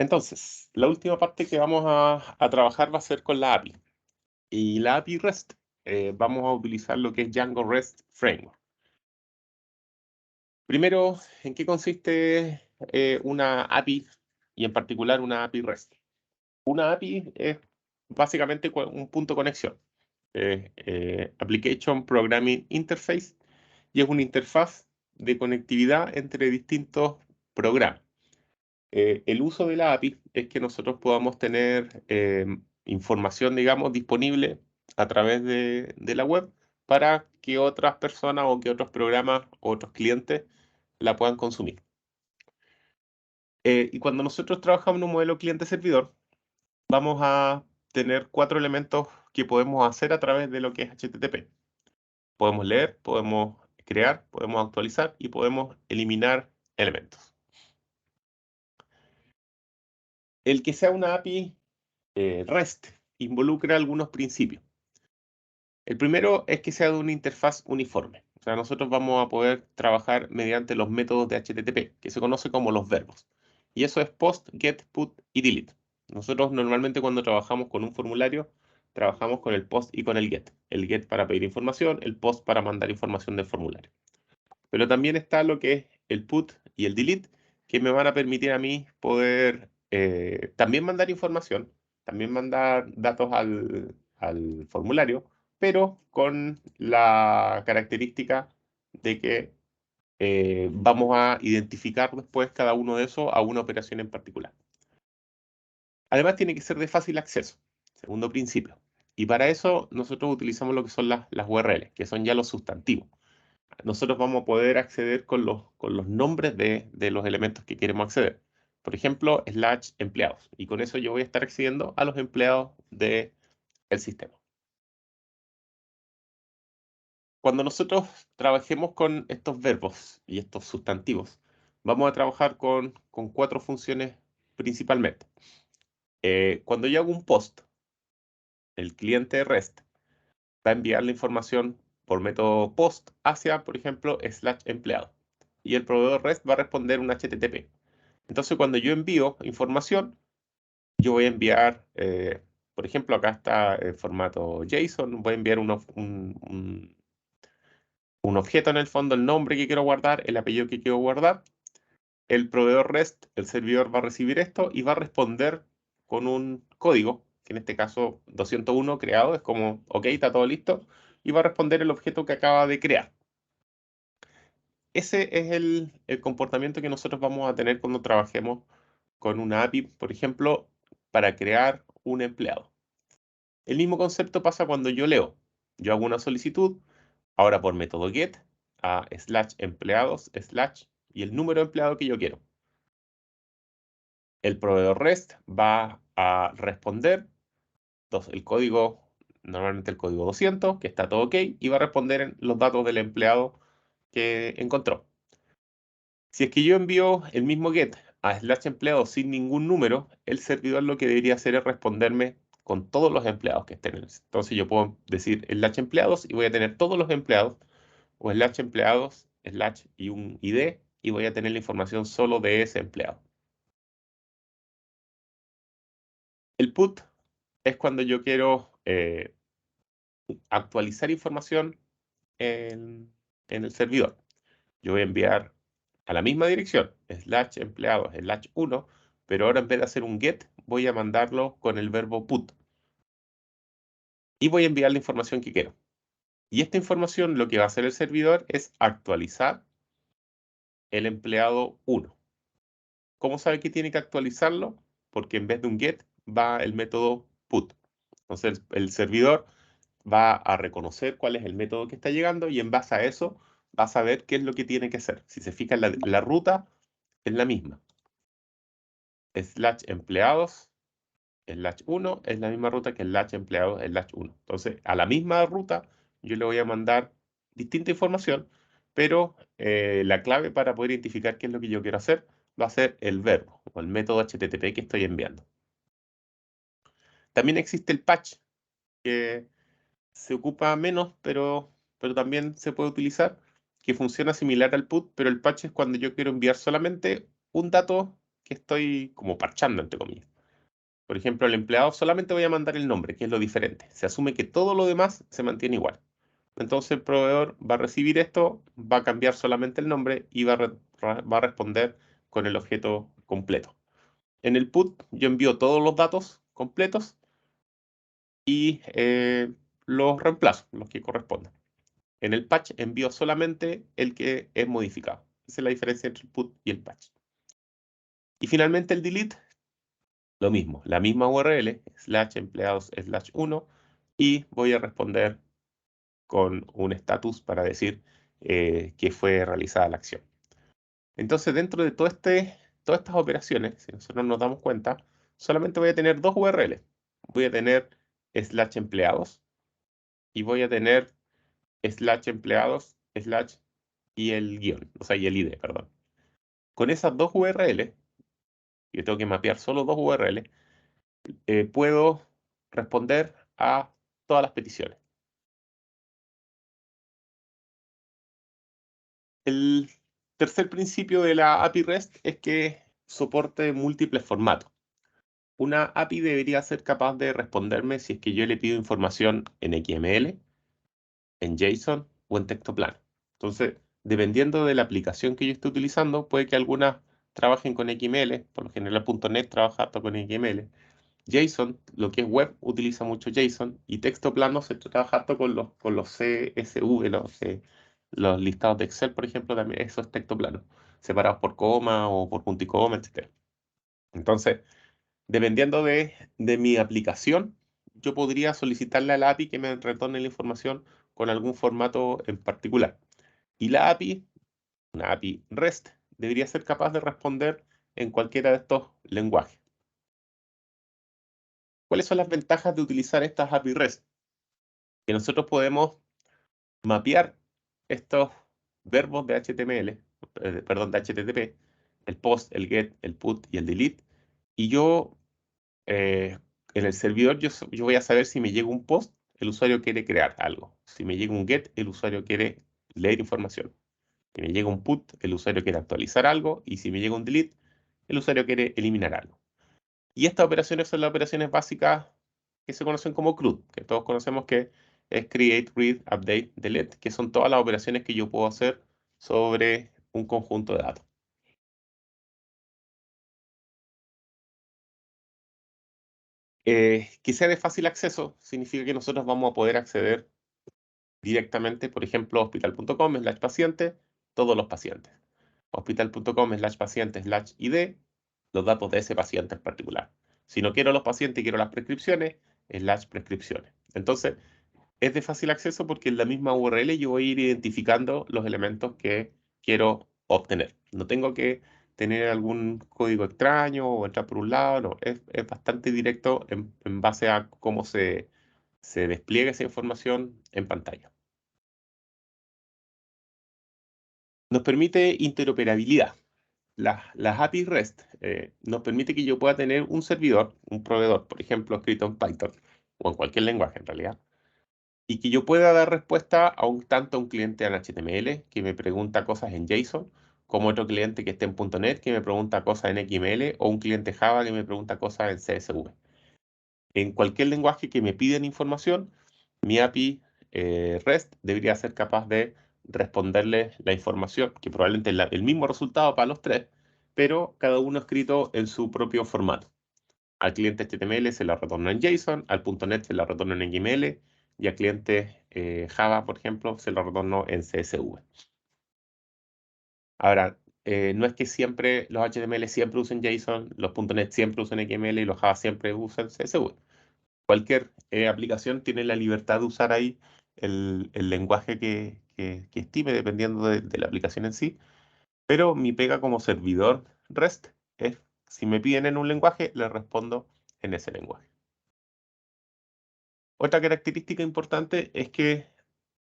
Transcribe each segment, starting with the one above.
Entonces, la última parte que vamos a trabajar va a ser con la API. Y la API REST, vamos a utilizar lo que es Django REST Framework. Primero, ¿en qué consiste una API y en particular una API REST? Una API es básicamente un punto de conexión. Application Programming Interface, y es una interfaz de conectividad entre distintos programas. El uso de la API es que nosotros podamos tener información, digamos, disponible a través de la web para que otras personas o que otros programas o otros clientes la puedan consumir. Y cuando nosotros trabajamos en un modelo cliente-servidor, vamos a tener 4 elementos que podemos hacer a través de lo que es HTTP. Podemos leer, podemos crear, podemos actualizar y podemos eliminar elementos. El que sea una API REST involucra algunos principios. El primero es que sea de una interfaz uniforme. O sea, nosotros vamos a poder trabajar mediante los métodos de HTTP, que se conoce como los verbos. Y eso es post, get, put y delete. Nosotros normalmente cuando trabajamos con un formulario, trabajamos con el post y con el get. El get para pedir información, el post para mandar información del formulario. Pero también está lo que es el put y el delete, que me van a permitir a mí poder también mandar información, también mandar datos al formulario, pero con la característica de que vamos a identificar después cada uno de esos a una operación en particular. Además, tiene que ser de fácil acceso, segundo principio. Y para eso nosotros utilizamos lo que son las URLs, que son ya los sustantivos. Nosotros vamos a poder acceder con los nombres de los elementos que queremos acceder. Por ejemplo, /empleados. Y con eso yo voy a estar accediendo a los empleados del sistema. Cuando nosotros trabajemos con estos verbos y estos sustantivos, vamos a trabajar con 4 funciones principalmente. Cuando yo hago un post, el cliente REST va a enviar la información por método post hacia, por ejemplo, /empleado. Y el proveedor REST va a responder un HTTP. Entonces, cuando yo envío información, yo voy a enviar, por ejemplo, acá está el formato JSON, voy a enviar un objeto en el fondo, el nombre que quiero guardar, el apellido que quiero guardar. El proveedor REST, el servidor va a recibir esto y va a responder con un código, que en este caso 201 creado, es como, ok, está todo listo, y va a responder el objeto que acaba de crear. Ese es el comportamiento que nosotros vamos a tener cuando trabajemos con una API, por ejemplo, para crear un empleado. El mismo concepto pasa cuando yo leo. Yo hago una solicitud, ahora por método get, a /empleados/ y el número de empleado que yo quiero. El proveedor REST va a responder, el código, normalmente el código 200, que está todo ok, y va a responder en los datos del empleado que encontró. Si es que yo envío el mismo get a /empleado sin ningún número, el servidor lo que debería hacer es responderme con todos los empleados que estén en ese. Entonces yo puedo decir /empleados y voy a tener todos los empleados, o /empleados/ y un ID, y voy a tener la información solo de ese empleado. El put es cuando yo quiero actualizar información en el servidor. Yo voy a enviar a la misma dirección, /empleados/ 1, pero ahora en vez de hacer un get, voy a mandarlo con el verbo put. Y voy a enviar la información que quiero. Y esta información lo que va a hacer el servidor es actualizar el empleado 1. ¿Cómo sabe que tiene que actualizarlo? Porque en vez de un get va el método put. Entonces el servidor va a reconocer cuál es el método que está llegando y en base a eso va a saber qué es lo que tiene que hacer. Si se fija, la ruta es la misma. /empleados/ 1 es la misma ruta que el /empleados/ 1. Entonces, a la misma ruta yo le voy a mandar distinta información, pero la clave para poder identificar qué es lo que yo quiero hacer va a ser el verbo o el método HTTP que estoy enviando. También existe el patch, que se ocupa menos, pero también se puede utilizar, que funciona similar al put, pero el patch es cuando yo quiero enviar solamente un dato que estoy como parchando, entre comillas. Por ejemplo, al empleado solamente voy a mandar el nombre, que es lo diferente. Se asume que todo lo demás se mantiene igual. Entonces el proveedor va a recibir esto, va a cambiar solamente el nombre y va a responder con el objeto completo. En el put yo envío todos los datos completos y los reemplazo, los que correspondan. En el patch envío solamente el que es modificado. Esa es la diferencia entre el put y el patch. Y finalmente el delete, lo mismo, la misma URL, /empleados/1, y voy a responder con un status para decir que fue realizada la acción. Entonces, dentro de todas estas operaciones, si nosotros nos damos cuenta, solamente voy a tener dos URL. Voy a tener /empleados y voy a tener /empleados/ y el guión, o sea, y el ID, perdón. Con esas dos URL, yo tengo que mapear solo dos URL, puedo responder a todas las peticiones. El tercer principio de la API REST es que soporte múltiples formatos. Una API debería ser capaz de responderme si es que yo le pido información en XML, en JSON o en texto plano. Entonces, dependiendo de la aplicación que yo esté utilizando, puede que algunas trabajen con XML, por lo general .NET trabaja harto con XML. JSON, lo que es web, utiliza mucho JSON, y texto plano se trabaja harto con los CSV, los listados de Excel, por ejemplo, también eso es texto plano, separados por coma o por punto y coma, etc. Entonces, dependiendo de mi aplicación, yo podría solicitarle a la API que me retorne la información con algún formato en particular. Y la API, una API REST, debería ser capaz de responder en cualquiera de estos lenguajes. ¿Cuáles son las ventajas de utilizar estas API REST? Que nosotros podemos mapear estos verbos de HTML, perdón, de HTTP, el post, el get, el put y el delete, y yo en el servidor yo voy a saber si me llega un post, el usuario quiere crear algo. Si me llega un get, el usuario quiere leer información. Si me llega un put, el usuario quiere actualizar algo. Y si me llega un delete, el usuario quiere eliminar algo. Y estas operaciones son las operaciones básicas que se conocen como CRUD, que todos conocemos que es Create, Read, Update, Delete, que son todas las operaciones que yo puedo hacer sobre un conjunto de datos. Que sea de fácil acceso significa que nosotros vamos a poder acceder directamente, por ejemplo, hospital.com/paciente, todos los pacientes. Hospital.com/paciente/ID, los datos de ese paciente en particular. Si no quiero los pacientes y quiero las prescripciones, /prescripciones. Entonces, es de fácil acceso porque en la misma URL yo voy a ir identificando los elementos que quiero obtener. No tengo que tener algún código extraño o entrar por un lado, no, es bastante directo en base a cómo se despliega esa información en pantalla. Nos permite interoperabilidad. Las APIs REST nos permite que yo pueda tener un servidor, un proveedor, por ejemplo, escrito en Python o en cualquier lenguaje en realidad, y que yo pueda dar respuesta tanto a un cliente en HTML que me pregunta cosas en JSON, como otro cliente que esté en .NET que me pregunta cosas en XML, o un cliente Java que me pregunta cosas en CSV. En cualquier lenguaje que me piden información, mi API REST debería ser capaz de responderle la información, que probablemente es el mismo resultado para los tres, pero cada uno escrito en su propio formato. Al cliente HTML se la retorna en JSON, al .NET se la retorna en XML, y al cliente Java, por ejemplo, se la retornó en CSV. Ahora, no es que siempre los HTML siempre usen JSON, los .NET siempre usen XML y los Java siempre usan CSV. Cualquier aplicación tiene la libertad de usar ahí el lenguaje que estime, dependiendo de la aplicación en sí. Pero mi pega como servidor REST es, si me piden en un lenguaje, les respondo en ese lenguaje. Otra característica importante es que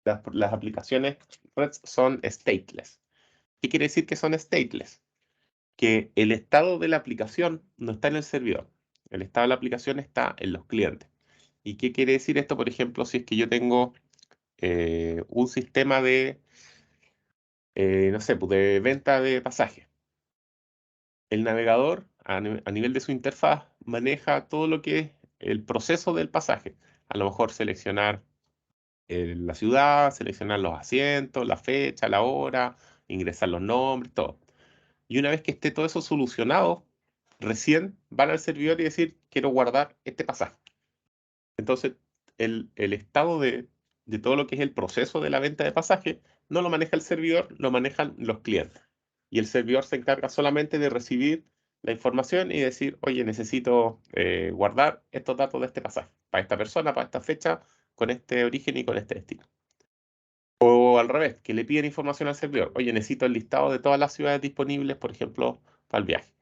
las aplicaciones REST son stateless. ¿Qué quiere decir que son stateless? Que el estado de la aplicación no está en el servidor. El estado de la aplicación está en los clientes. ¿Y qué quiere decir esto? Por ejemplo, si es que yo tengo un sistema de, no sé, pues, de venta de pasajes. El navegador a nivel de su interfaz, maneja todo lo que es el proceso del pasaje. A lo mejor seleccionar la ciudad, seleccionar los asientos, la fecha, la hora, ingresar los nombres, todo. Y una vez que esté todo eso solucionado, recién van al servidor y decir, quiero guardar este pasaje. Entonces, el estado de todo lo que es el proceso de la venta de pasaje no lo maneja el servidor, lo manejan los clientes. Y el servidor se encarga solamente de recibir la información y decir, oye, necesito guardar estos datos de este pasaje, para esta persona, para esta fecha, con este origen y con este destino. O al revés, que le piden información al servidor, oye, necesito el listado de todas las ciudades disponibles, por ejemplo, para el viaje.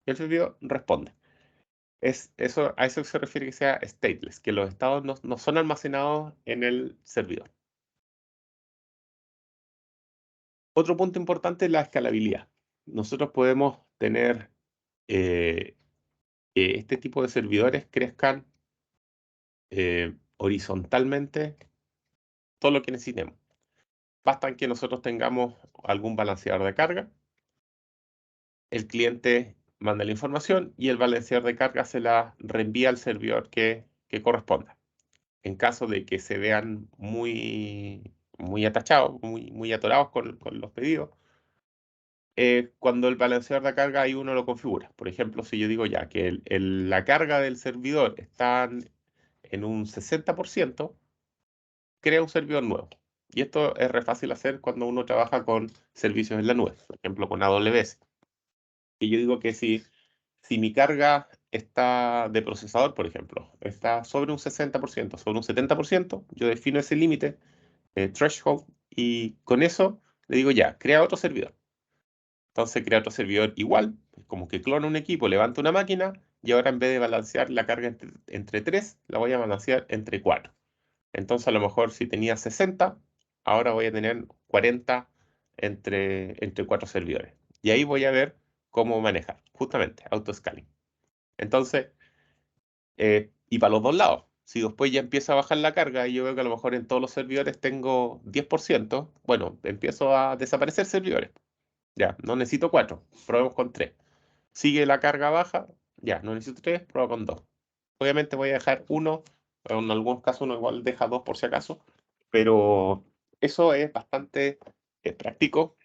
Y el servidor responde. A eso se refiere que sea stateless, que los estados no son almacenados en el servidor. Otro punto importante es la escalabilidad. Nosotros podemos tener que este tipo de servidores crezcan horizontalmente todo lo que necesitemos. Basta que nosotros tengamos algún balanceador de carga, el cliente manda la información y el balanceador de carga se la reenvía al servidor que corresponda. En caso de que se vean muy atachados, muy atorados con los pedidos, cuando el balanceador de carga ahí uno lo configura. Por ejemplo, si yo digo ya que la carga del servidor está en un 60%, crea un servidor nuevo. Y esto es re fácil hacer cuando uno trabaja con servicios en la nube, por ejemplo, con AWS. Y yo digo que si mi carga está de procesador, por ejemplo, está sobre un 60%, sobre un 70%, yo defino ese límite, threshold, y con eso le digo ya, crea otro servidor. Entonces crea otro servidor igual, como que clona un equipo, levanta una máquina, y ahora en vez de balancear la carga entre 3, la voy a balancear entre 4. Entonces a lo mejor si tenía 60, ahora voy a tener 40 entre 4 servidores. Y ahí voy a ver cómo manejar, justamente, autoscaling. Entonces, y para los dos lados, si después ya empieza a bajar la carga y yo veo que a lo mejor en todos los servidores tengo 10%, bueno, empiezo a desaparecer servidores. Ya, no necesito 4, probemos con 3. Sigue la carga baja, ya, no necesito 3, pruebo con 2. Obviamente voy a dejar uno, en algunos casos uno igual deja 2 por si acaso, pero eso es bastante práctico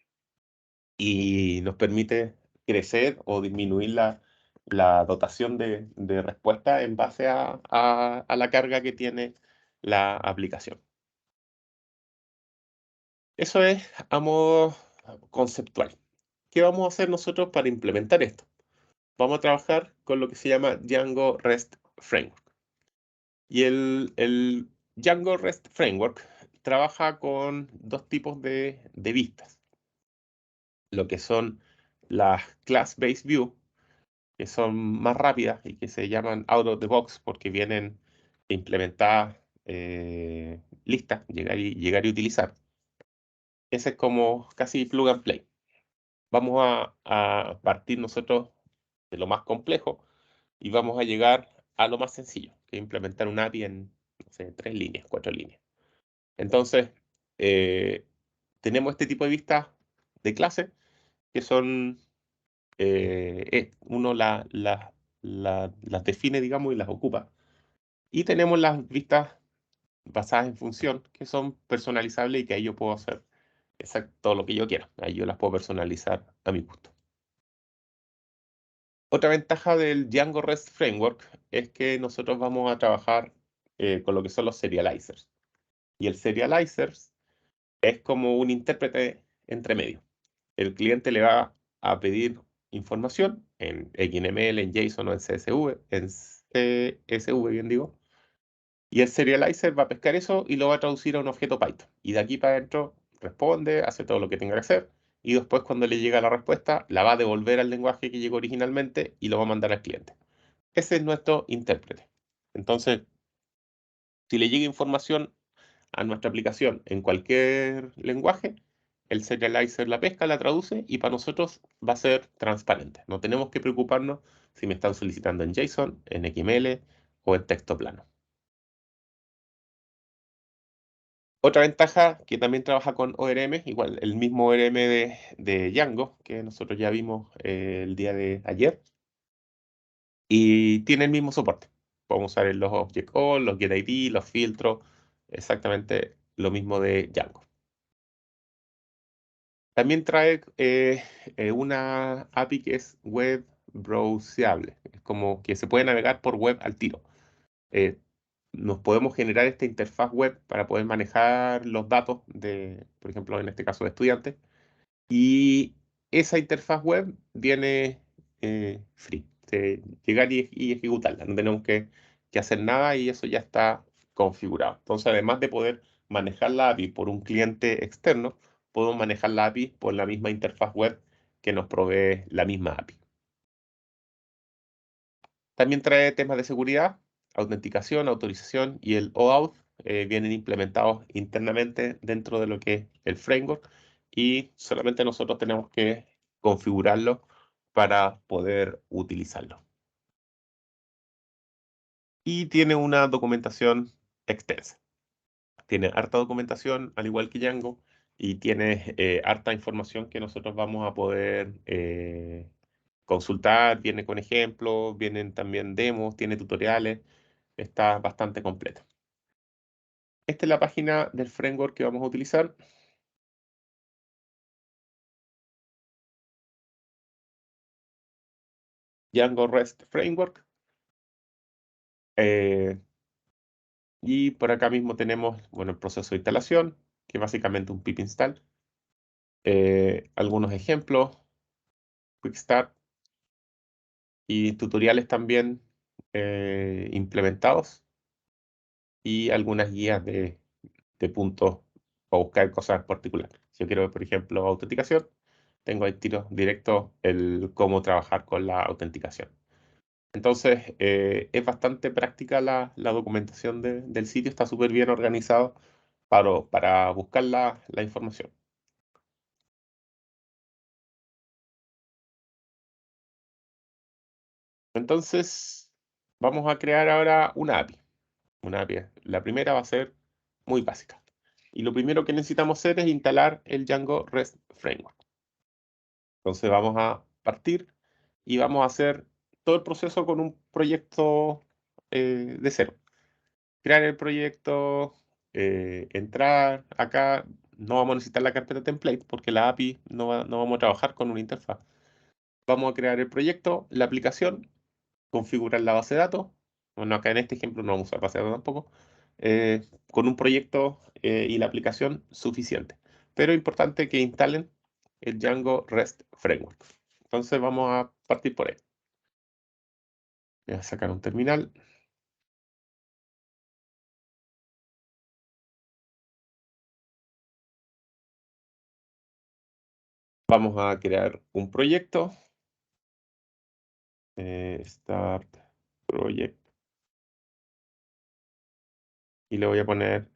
y nos permite crecer o disminuir la dotación de respuesta en base a la carga que tiene la aplicación. Eso es a modo conceptual. ¿Qué vamos a hacer nosotros para implementar esto? Vamos a trabajar con lo que se llama Django REST Framework. Y el Django REST Framework trabaja con dos tipos de vistas. Lo que son las Class-Based View, que son más rápidas y que se llaman out of the box porque vienen implementadas listas, llegar y utilizar. Ese es como casi plug and play. Vamos a partir nosotros de lo más complejo y vamos a llegar a lo más sencillo, que es implementar un API en, no sé, 3 líneas, 4 líneas. Entonces, tenemos este tipo de vistas de clase que son, uno las define, digamos, y las ocupa. Y tenemos las vistas basadas en función, que son personalizables y que ahí yo puedo hacer todo lo que yo quiera. Ahí yo las puedo personalizar a mi gusto. Otra ventaja del Django REST Framework es que nosotros vamos a trabajar con lo que son los serializers. Y el serializers es como un intérprete entre medio. El cliente le va a pedir información en XML, en JSON o en CSV, bien digo, y el serializer va a pescar eso y lo va a traducir a un objeto Python. Y de aquí para adentro responde, hace todo lo que tenga que hacer, y después cuando le llega la respuesta, la va a devolver al lenguaje que llegó originalmente y lo va a mandar al cliente. Ese es nuestro intérprete. Entonces, si le llega información a nuestra aplicación en cualquier lenguaje, el serializer la pesca, la traduce y para nosotros va a ser transparente. No tenemos que preocuparnos si me están solicitando en JSON, en XML o en texto plano. Otra ventaja que también trabaja con ORM, igual el mismo ORM de Django que nosotros ya vimos el día de ayer, y tiene el mismo soporte. Podemos usar los object call, los getID, los filtros, exactamente lo mismo de Django. También trae una API que es web browseable, es como que se puede navegar por web al tiro. Eh, Nos podemos generar esta interfaz web para poder manejar los datos de, por ejemplo, en este caso de estudiantes. Y esa interfaz web viene free. Llegar y ejecutarla. No tenemos que hacer nada y eso ya está configurado. Entonces, además de poder manejar la API por un cliente externo, podemos manejar la API por la misma interfaz web que nos provee la misma API. También trae temas de seguridad, autenticación, autorización y el OAuth vienen implementados internamente dentro de lo que es el framework y solamente nosotros tenemos que configurarlo para poder utilizarlo. Y tiene una documentación extensa. Tiene harta documentación, al igual que Django, y tiene harta información que nosotros vamos a poder consultar. Viene con ejemplos, vienen también demos, tiene tutoriales. Está bastante completa. Esta es la página del framework que vamos a utilizar. Django REST Framework. Eh, y por acá mismo tenemos, bueno, el proceso de instalación, que es básicamente un pip install. Algunos ejemplos, quick start y tutoriales también implementados y algunas guías de puntos para buscar cosas particulares. Si yo quiero ver, por ejemplo, autenticación, tengo ahí tiro directo el cómo trabajar con la autenticación. Entonces, es bastante práctica la documentación del sitio, está súper bien organizado para buscar la información. Entonces, vamos a crear ahora una API. Una API. La primera va a ser muy básica. Y lo primero que necesitamos hacer es instalar el Django REST Framework. Entonces, vamos a partir y vamos a hacer todo el proceso con un proyecto de cero. Crear el proyecto, entrar acá, no vamos a necesitar la carpeta template porque la API no vamos a trabajar con una interfaz. Vamos a crear el proyecto, la aplicación, configurar la base de datos. Bueno, acá en este ejemplo no vamos a usar base de datos tampoco. Con un proyecto y la aplicación suficiente. Pero importante que instalen el Django REST Framework. Entonces vamos a partir por ahí. Voy a sacar un terminal. Vamos a crear un proyecto. Start project. Y le voy a poner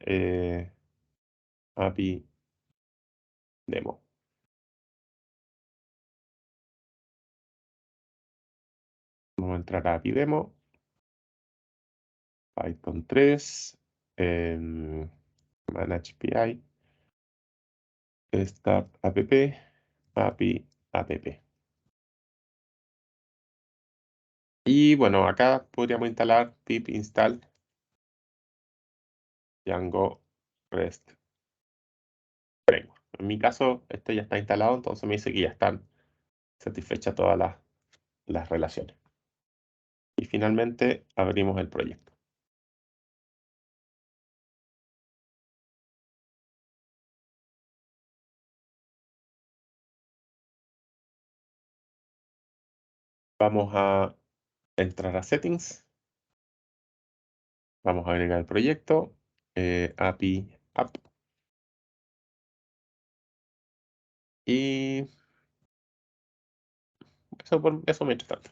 API demo. Vamos a entrar a API demo. Python 3. Manage API. Start app. API app. Y bueno, acá podríamos instalar pip install Django REST Framework. En mi caso, este ya está instalado, entonces me dice que ya están satisfechas todas las relaciones. Y finalmente abrimos el proyecto. Vamos a entrar a Settings. Vamos a agregar el proyecto. API App. Y eso mientras tanto.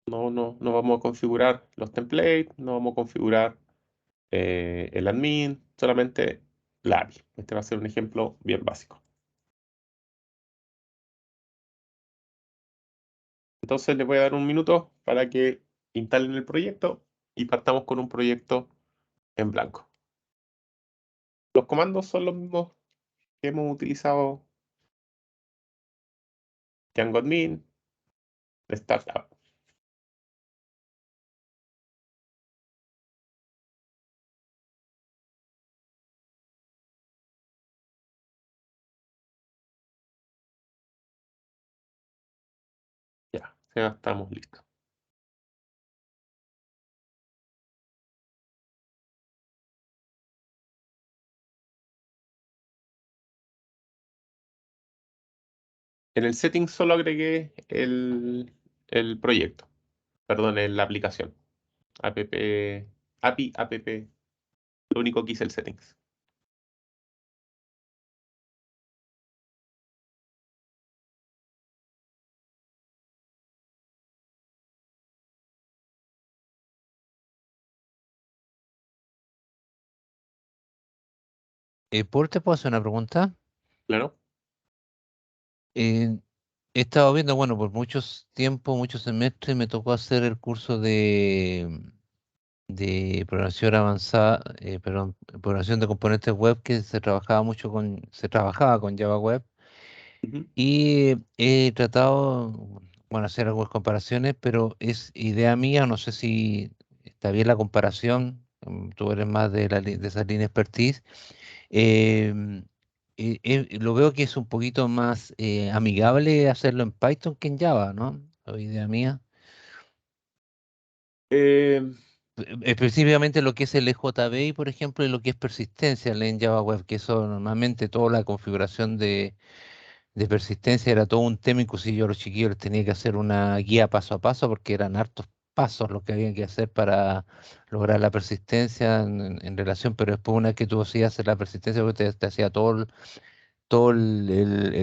No vamos a configurar los templates, no vamos a configurar el admin, solamente la API. Este va a ser un ejemplo bien básico. Entonces les voy a dar un minuto para que instalen el proyecto y partamos con un proyecto en blanco. Los comandos son los mismos que hemos utilizado: Django admin, Startup. Ya estamos listos. En el setting solo agregué el proyecto, perdón, la aplicación. App, app, lo único que hice el settings. Paul, ¿te puedo hacer una pregunta? Claro. Eh, He estado viendo, bueno, por muchos tiempos, muchos semestres, me tocó hacer el curso de programación avanzada, perdón, programación de componentes web que se trabajaba con Java Web Ujú. y he tratado, bueno, hacer algunas comparaciones, pero es idea mía, no sé si está bien la comparación, tú eres más de esa línea expertise. em, lo veo que es un poquito más amigable hacerlo en Python que en Java, ¿no? O idea mía. Eh, Específicamente lo que es el EJB, por ejemplo, y lo que es persistencia en Java Web, que eso normalmente toda la configuración de persistencia era todo un tema, inclusive yo a los chiquillos les tenía que hacer una guía paso a paso porque eran hartos pasos los que había que hacer para lograr la persistencia en relación, pero después una vez que tú hacías hacer la persistencia, pues te hacía el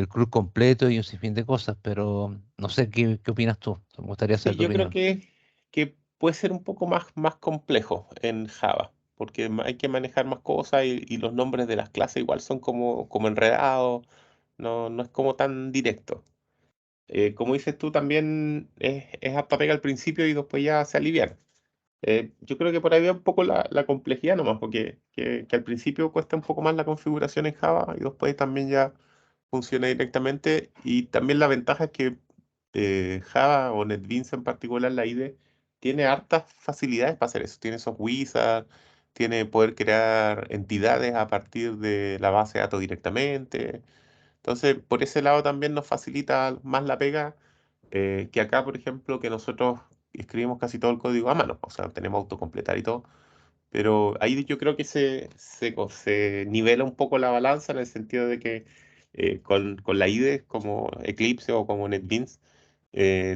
CRUD completo y un sinfín de cosas, pero no sé qué opinas tú, me gustaría saber sí, tu yo creo opinión. que puede ser un poco más complejo en Java, porque hay que manejar más cosas y los nombres de las clases igual son como enredados, no es como tan directo. Como dices tú, también es hasta pega al principio y después ya se alivian. Yo creo que por ahí va un poco la complejidad nomás, porque que al principio cuesta un poco más la configuración en Java y después también ya funciona directamente. Y también la ventaja es que Java o NetBeans en particular, la IDE, tiene hartas facilidades para hacer eso. Tiene esos wizards, tiene poder crear entidades a partir de la base de datos directamente. Entonces, por ese lado también nos facilita más la pega que acá, por ejemplo, que nosotros escribimos casi todo el código a mano, o sea, tenemos autocompletar y todo, pero ahí yo creo que se nivela un poco la balanza en el sentido de que con la IDE como Eclipse o como NetBeans,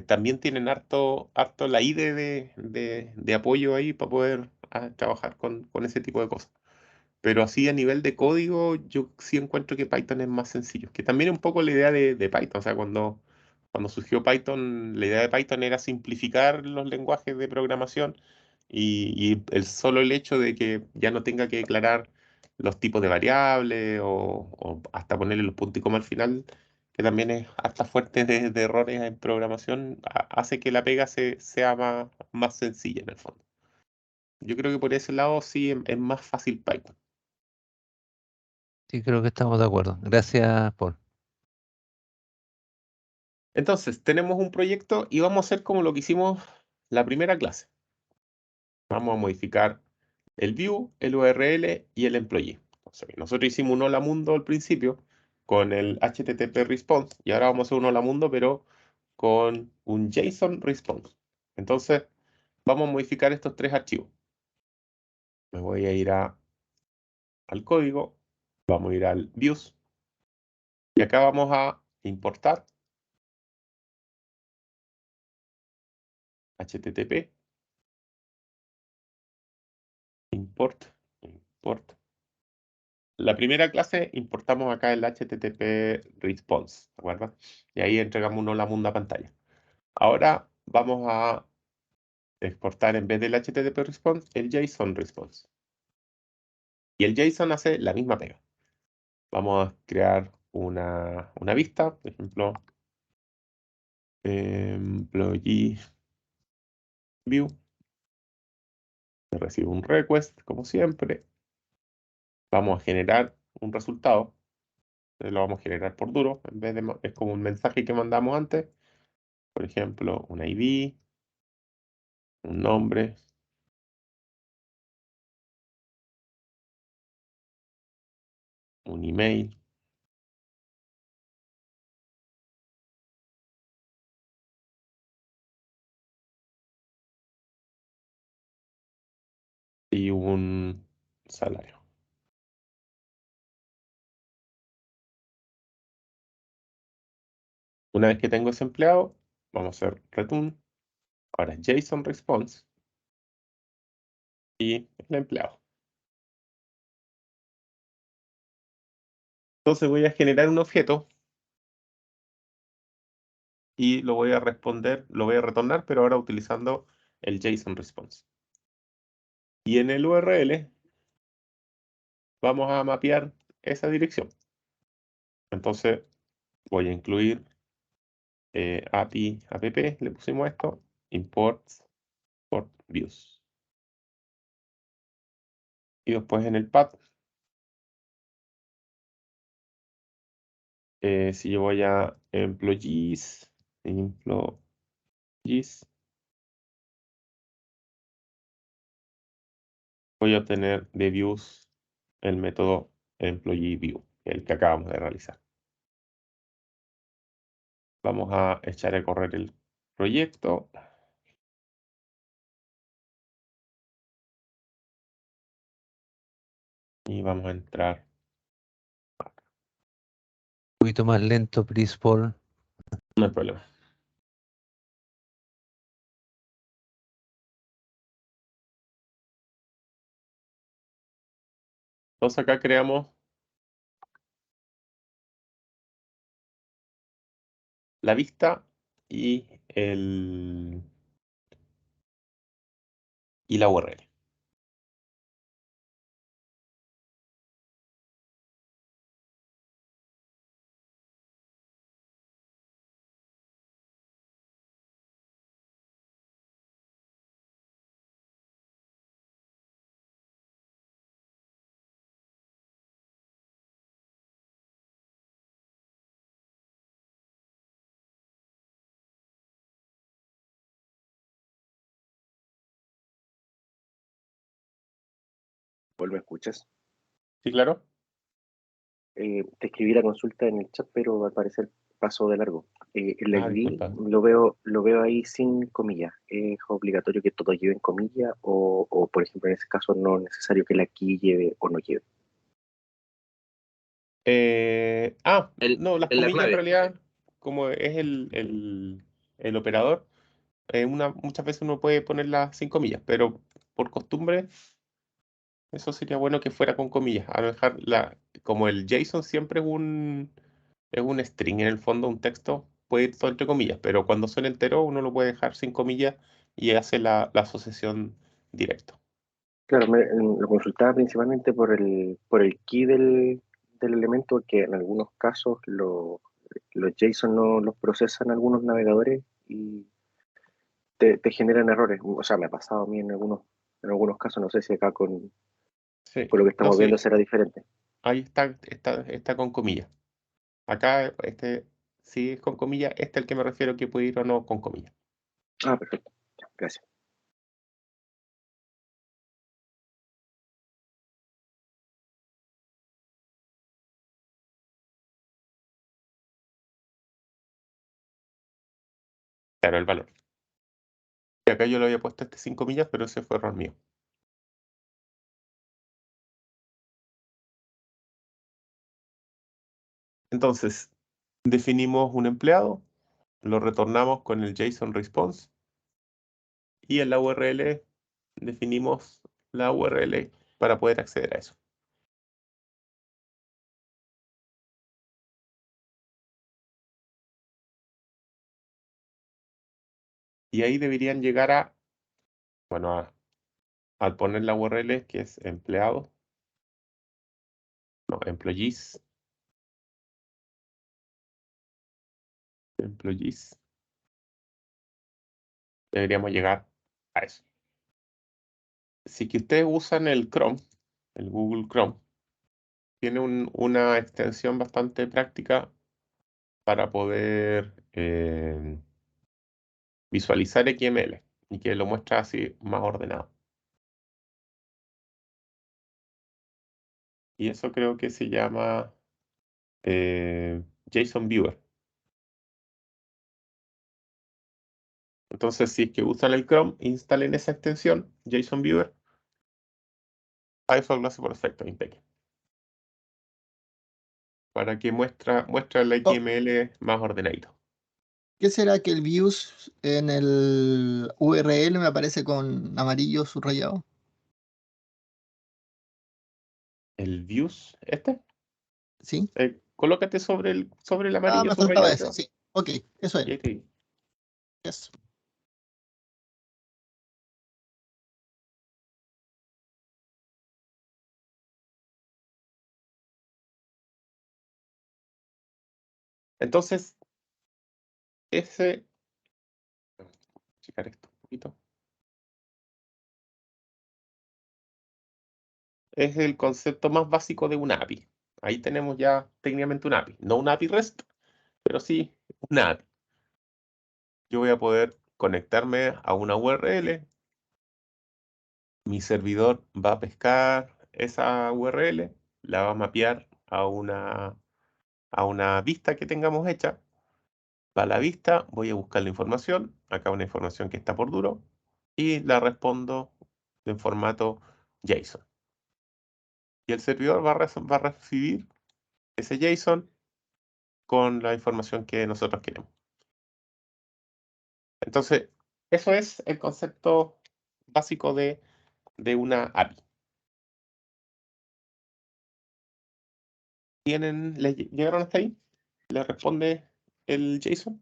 también tienen harto la IDE de apoyo ahí para poder trabajar con ese tipo de cosas. Pero así a nivel de código, yo sí encuentro que Python es más sencillo. Que también es un poco la idea de Python. O sea, cuando surgió Python, la idea de Python era simplificar los lenguajes de programación y el hecho de que ya no tenga que declarar los tipos de variables o hasta ponerle los puntos y coma al final, que también es hasta fuerte de errores en programación, hace que la pega sea más sencilla en el fondo. Yo creo que por ese lado sí es más fácil Python. Sí, creo que estamos de acuerdo. Gracias, Paul. Entonces, tenemos un proyecto y vamos a hacer como lo que hicimos la primera clase. Vamos a modificar el view, el URL y el employee. Entonces, nosotros hicimos un hola mundo al principio con el HTTP response y ahora vamos a hacer un hola mundo, pero con un JSON response. Entonces, vamos a modificar estos tres archivos. Me voy a ir al código, vamos a ir al views y acá vamos a importar HTTP, import. La primera clase importamos acá el HTTP response, ¿de acuerdo? Y ahí entregamos un hola mundo a pantalla. Ahora vamos a exportar en vez del HTTP response el JSON response. Y el JSON hace la misma pega. Vamos a crear una vista, por ejemplo, employee view. Recibe un request, como siempre. Vamos a generar un resultado. Lo vamos a generar por duro, en vez de, es como un mensaje que mandamos antes. Por ejemplo, un ID, un nombre, un email, y un salario. Una vez que tengo ese empleado, vamos a hacer return. Ahora JSON response y el empleado. Entonces voy a generar un objeto y lo voy a responder, lo voy a retornar, pero ahora utilizando el JSON response. Y en el URL vamos a mapear esa dirección. Entonces voy a incluir API app, le pusimos esto, import views. Y después en el path, si yo voy a employees, voy a obtener de views el método employee view, el que acabamos de realizar. Vamos a echar a correr el proyecto. Y vamos a entrar. Un poquito más lento, please, Paul. No hay problema. Entonces acá creamos la vista y la URL. Paul, ¿me escuchas? ¿Sí, claro? Te escribí la consulta en el chat, pero al parecer pasó de largo. El Ah, ID disculpa. lo veo ahí sin comillas. ¿Es obligatorio que todo lleve en comillas o, por ejemplo, en ese caso no es necesario que la key lleve o no lleve? No, las En la comillas en clave. realidad, como es el operador, muchas veces uno puede ponerlas sin comillas, pero por costumbre, eso sería bueno que fuera con comillas. A lo mejor como el JSON siempre es un string en el fondo, un texto, puede ir todo entre comillas, pero cuando son enteros uno lo puede dejar sin comillas y hace la asociación directo. Claro, lo consultaba principalmente por el key del elemento, que en algunos casos los JSON no los procesan algunos navegadores y te generan errores. O sea, me ha pasado a mí en algunos casos, no sé si acá Sí, con lo que no, estamos viendo sí, será diferente. ahí está con comillas. Acá sí es con comillas, al que me refiero que puede ir o no con comillas. Ah, perfecto. Ya, gracias. Claro, el valor. Y acá yo le había puesto sin comillas, pero ese fue error mío. Entonces, definimos un empleado, lo retornamos con el JSON response y en la URL definimos la URL para poder acceder a eso. Y ahí deberían llegar bueno, al poner la URL que es empleado, no, employees, deberíamos llegar a eso. Si que ustedes usan el Chrome, el Google Chrome, tiene una extensión bastante práctica para poder visualizar XML y que lo muestra así más ordenado. Y eso creo que se llama JSON Viewer. Entonces, si es que usan el Chrome, instalen esa extensión, JSON Viewer. Firefox lo hace por defecto, impecable. Para que muestra el XML más ordenadito. ¿Qué será que el views en el URL me aparece con amarillo subrayado? ¿El views ¿Sí? colócate sobre el Ah, amarillo me faltaba subrayado. ese, sí. Ok, eso Y era. ahí te digo. Yes. Entonces, ese... checar esto un poquito. Es el concepto más básico de una API. Ahí tenemos ya técnicamente una API. No una API REST, pero sí una API. Yo voy a poder conectarme a una URL. Mi servidor va a pescar esa URL, la va a mapear a una vista que tengamos hecha. Para la vista voy a buscar la información. Acá una información que está por duro. Y la respondo en formato JSON. Y el servidor va a recibir ese JSON con la información que nosotros queremos. Entonces, eso es el concepto básico de una API. ¿Llegaron hasta ahí? ¿Le responde el JSON?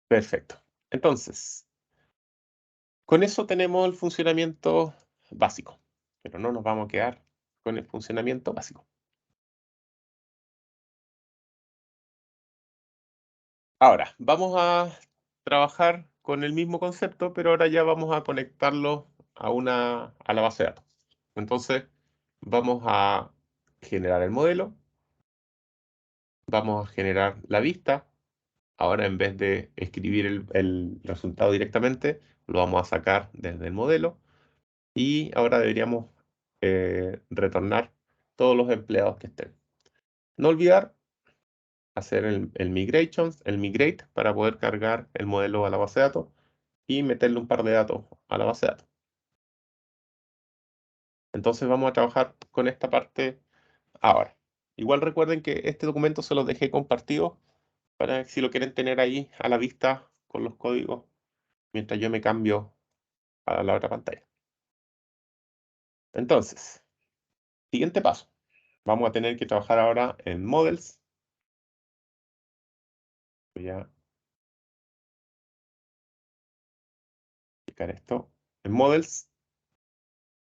Perfecto. Entonces, con eso tenemos el funcionamiento básico, pero no nos vamos a quedar con el funcionamiento básico. Ahora, vamos a trabajar con el mismo concepto, pero ahora ya vamos a conectarlo a la base de datos. Entonces, vamos a generar el modelo, vamos a generar la vista. Ahora, en vez de escribir el resultado directamente, lo vamos a sacar desde el modelo. Y ahora deberíamos retornar todos los empleados que estén. No olvidar hacer el migrate para poder cargar el modelo a la base de datos y meterle un par de datos a la base de datos. Entonces vamos a trabajar con esta parte ahora. Igual recuerden que este documento se los dejé compartido para que si lo quieren tener ahí a la vista con los códigos mientras yo me cambio a la otra pantalla. Entonces, siguiente paso. Vamos a tener que trabajar ahora en Models. Voy a explicar esto. En Models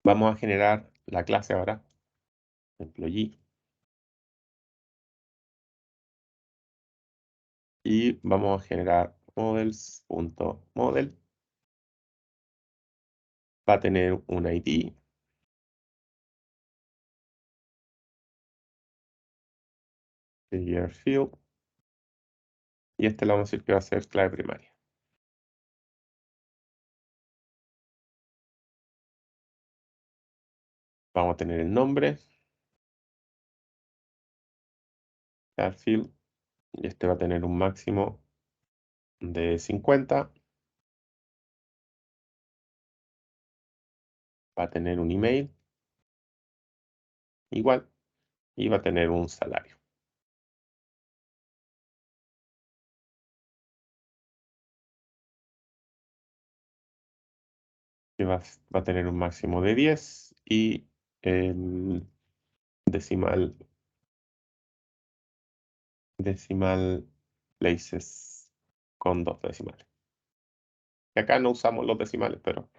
vamos a generar la clase ahora. Employee. Y vamos a generar models.model. Va a tener un ID. Year field. Y este le vamos a decir que va a ser clave primaria. Vamos a tener el nombre. Field. Y este va a tener un máximo de 50. Va a tener un email. Igual. Y va a tener un salario. Que va a tener un máximo de 10 y el decimal places con 2 decimales. Y acá no usamos los decimales, pero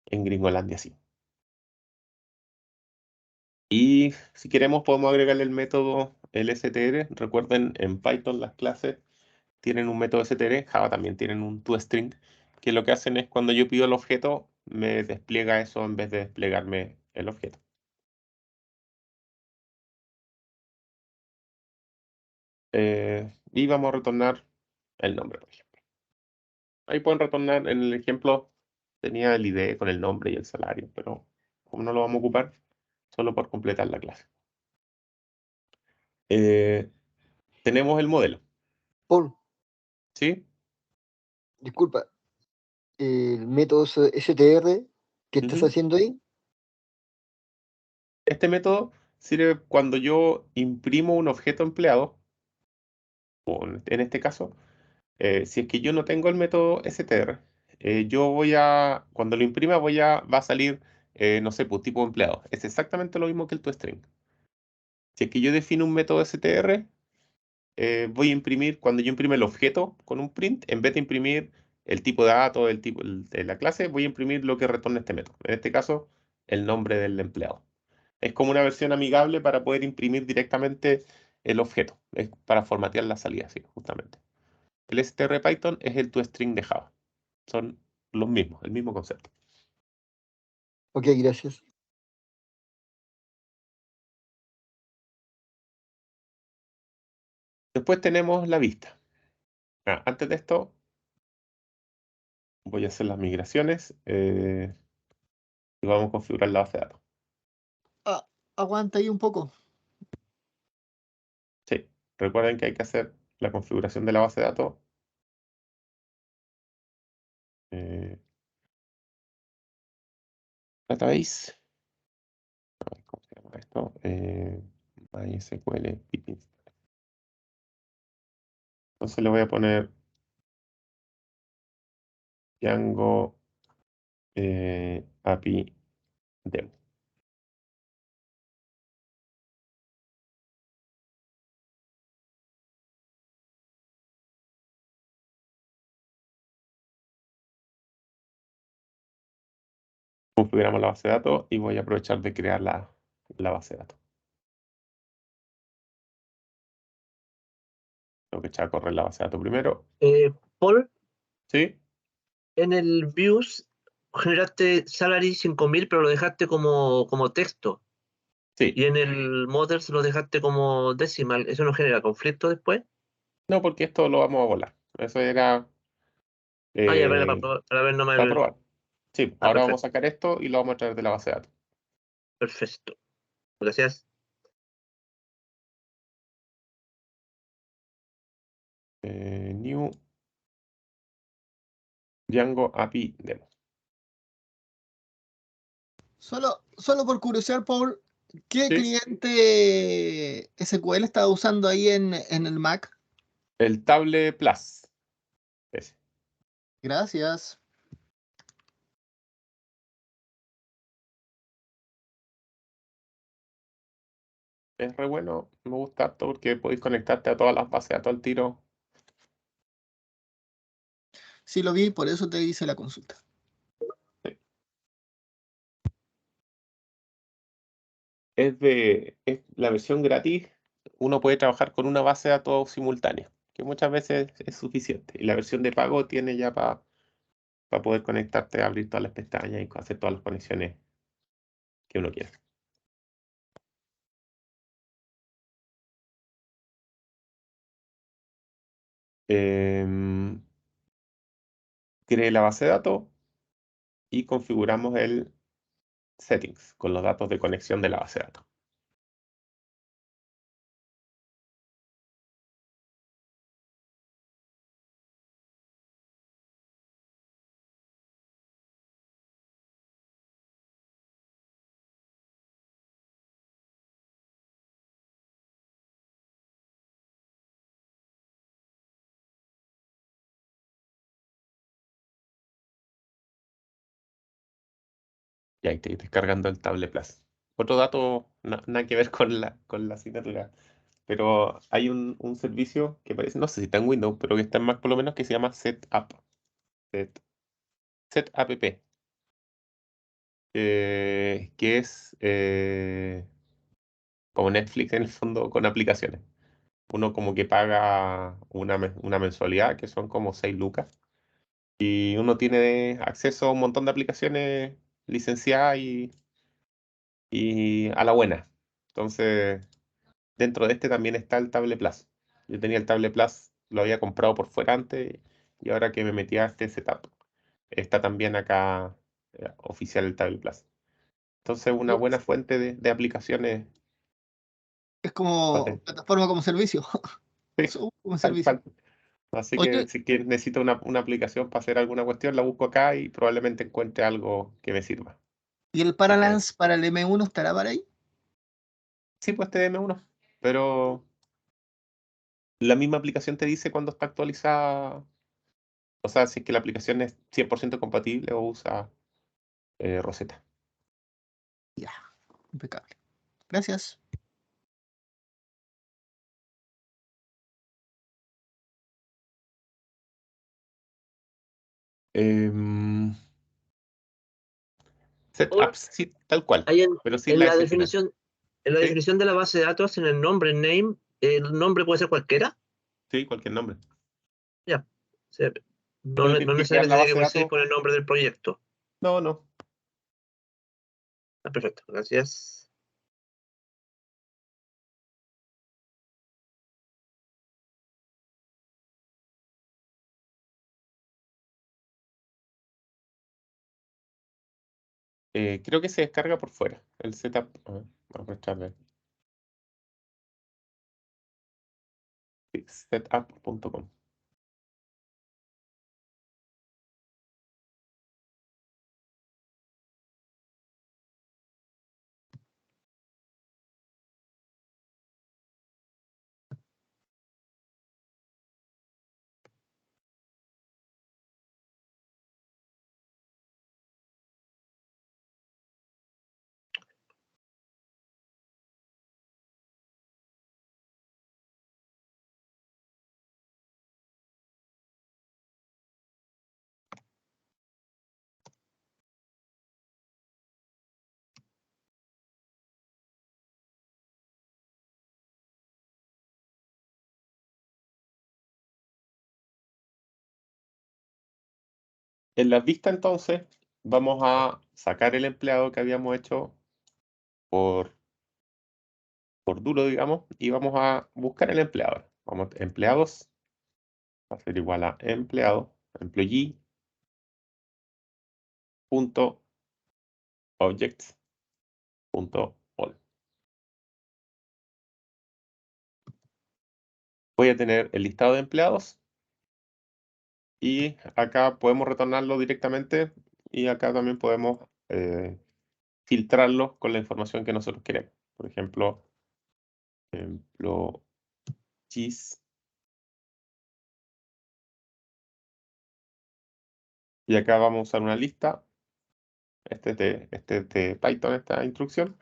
en Gringolandia sí. Y si queremos podemos agregarle el método lstr. Recuerden, en Python las clases tienen un método str, Java también tienen un toString, que lo que hacen es cuando yo pido el objeto, me despliega eso en vez de desplegarme el objeto. Y vamos a retornar el nombre, por ejemplo. Ahí pueden retornar, en el ejemplo tenía el ID con el nombre y el salario, pero como no lo vamos a ocupar, solo por completar la clase. Tenemos el modelo, Paul, ¿sí? disculpa, el método STR que estás Ujú. haciendo ahí, Este método sirve cuando yo imprimo un objeto empleado, o en este caso, si es que yo no tengo el método str, cuando lo imprima va a salir, no sé, pues tipo empleado. Es exactamente lo mismo que el toString. Si es que yo defino un método str, voy a imprimir, cuando yo imprime el objeto con un print, en vez de imprimir el tipo de dato, el tipo de la clase, voy a imprimir lo que retorna este método. En este caso, el nombre del empleado. Es como una versión amigable para poder imprimir directamente el objeto. Es para formatear la salida, sí, justamente. El str Python es el toString de Java. Son los mismos, el mismo concepto. ok, gracias. Después tenemos la vista. Antes de esto, voy a hacer las migraciones y vamos a configurar la base de datos. Aguanta ahí un poco. Sí, recuerden que hay que hacer la configuración de la base de datos. Database. A ver, ¿cómo se llama esto? MySQL pip. Entonces le voy a poner Django API Demo. Configuramos la base de datos y voy a aprovechar de crear la base de datos. Tengo que echar a correr la base de datos primero. Paul, ¿Sí? en el views generaste salary 5000, pero lo dejaste como texto. Sí. Y en el models lo dejaste como decimal. ¿Eso no genera conflicto después? No, porque esto lo vamos a volar. Eso era Ya, para ver nomás para probar. Sí, ahora vamos perfecto. a sacar esto y lo vamos a traer de la base de datos. Perfecto. Gracias. Django API Demo. Solo por curiosidad, Paul, ¿qué Sí. cliente SQL estaba usando ahí en el Mac? El Table Plus. Ese. Gracias. Es re bueno, me gusta harto porque podéis conectarte a todas las bases de datos al tiro. Sí lo vi, por eso te hice la consulta. Es la versión gratis. Uno puede trabajar con una base de datos simultánea, que muchas veces es suficiente. Y la versión de pago tiene ya para poder conectarte, abrir todas las pestañas y hacer todas las conexiones que uno quiera. Cree la base de datos y configuramos el settings con los datos de conexión de la base de datos. Y ahí estoy descargando el Table Plus. Otro dato, nada que ver con la asignatura, pero hay un servicio que parece, no sé si está en Windows, pero que está en Mac por lo menos, que se llama Setup. Setup. Que es como Netflix en el fondo con aplicaciones. Uno como que paga una mensualidad que son como 6 lucas y uno tiene acceso a un montón de aplicaciones licenciadas y a la buena. Entonces, dentro de este también está el Table Plus. Yo tenía el Table Plus, lo había comprado por fuera antes y ahora que me metí a este setup, está también acá oficial el Table Plus. Entonces, una buena fuente de aplicaciones. Es como plataforma como servicio. Sí, Como tal servicio. cual. Así que Oye, si que necesito una aplicación para hacer alguna cuestión, la busco acá y probablemente encuentre algo que me sirva. ¿y el Así que Paralance para el M1 estará para ahí? sí, pues TDM1, pero la misma aplicación te dice cuando está actualizada, o sea, si es que la aplicación es 100% compatible o usa Rosetta. Ya, impecable. Gracias. Em, Paul, Setups, sí, tal cual, ahí pero sin en la la S final. definición, en la ¿Sí? definición de la base de datos, en el nombre, name, el nombre puede ser cualquiera. Sí, cualquier nombre. Ya. O sea, no, Uno tiene no que crear necesariamente la tiene que base de coincidir datos. con el nombre del proyecto. No, no. Ah, perfecto, gracias. Creo que se descarga por fuera. El setup. A ver, vamos a echarle. Sí, setup.com. En las vistas, entonces, vamos a sacar el empleado que habíamos hecho por duro, digamos, y vamos a buscar el empleado. Vamos a empleados, va a ser igual a empleado, employee, punto, objects, punto, all. Voy a tener el listado de empleados Y acá podemos retornarlo directamente y acá también podemos filtrarlo con la información que nosotros queremos. Por ejemplo, gis. Y acá vamos a usar una lista. Este es de Python, esta instrucción.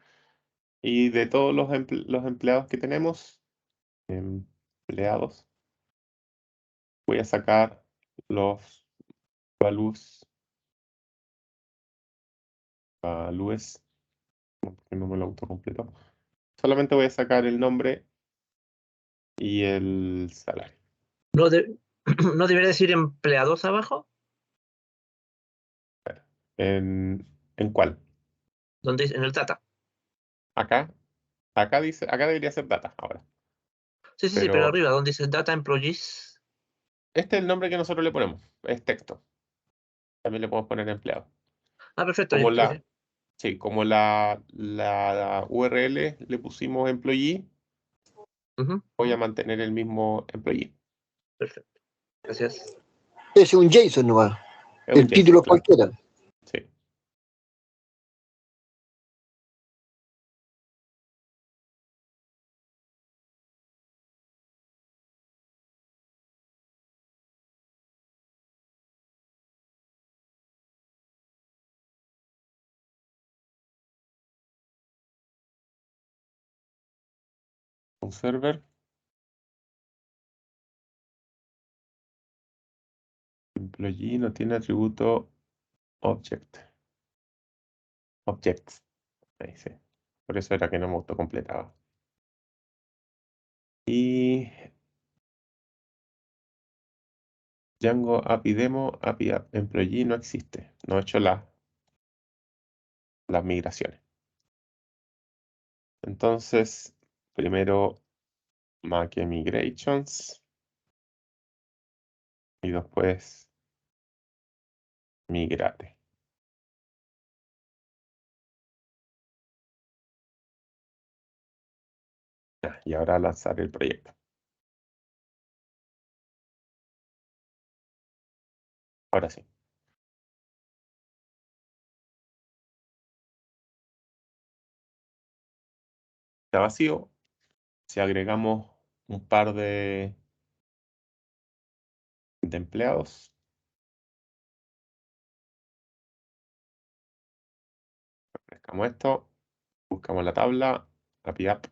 Y de todos los empleados que tenemos, empleados, voy a sacar los values, que no me lo autocompleto. Solamente voy a sacar el nombre y el salario. ¿No, ¿no debería decir empleados abajo? ¿En cuál? Donde en el data. Acá dice, acá debería ser data ahora. Sí, pero Pero arriba, donde dice data employees. este es el nombre que nosotros le ponemos, es texto. También le podemos poner empleado. Ah, perfecto. Como Sí, sí. Sí, como la URL le pusimos employee, Ujú, voy a mantener el mismo employee. perfecto. Gracias. Es un JSON nomás. Es un El JSON, título claro. cualquiera. Sí. Un server. Employee no tiene atributo object. Objects. Ahí sí. Por eso era que no me autocompletaba. Y Django API Demo, API App Employee no existe. No he hecho las migraciones. Entonces, primero make migrations y después migrate. Y ahora lanzar el proyecto. Ahora sí. Está vacío. Si agregamos un par de empleados, refrescamos esto, buscamos la tabla, API App.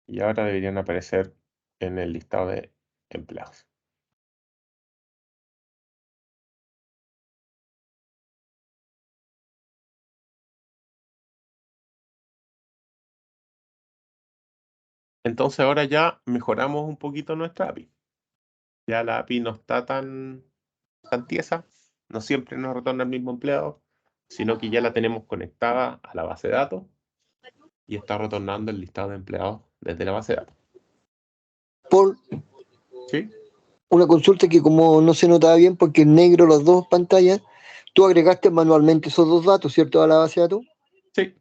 Y ahora deberían aparecer en el listado de empleados. Entonces ahora ya mejoramos un poquito nuestra API. Ya la API no está tan tiesa, no siempre nos retorna el mismo empleado, sino que ya la tenemos conectada a la base de datos y está retornando el listado de empleados desde la base de datos. Por ¿Sí? una consulta que como no se notaba bien porque en negro las dos pantallas, tú agregaste manualmente esos dos datos, ¿cierto? A la base de datos. Sí.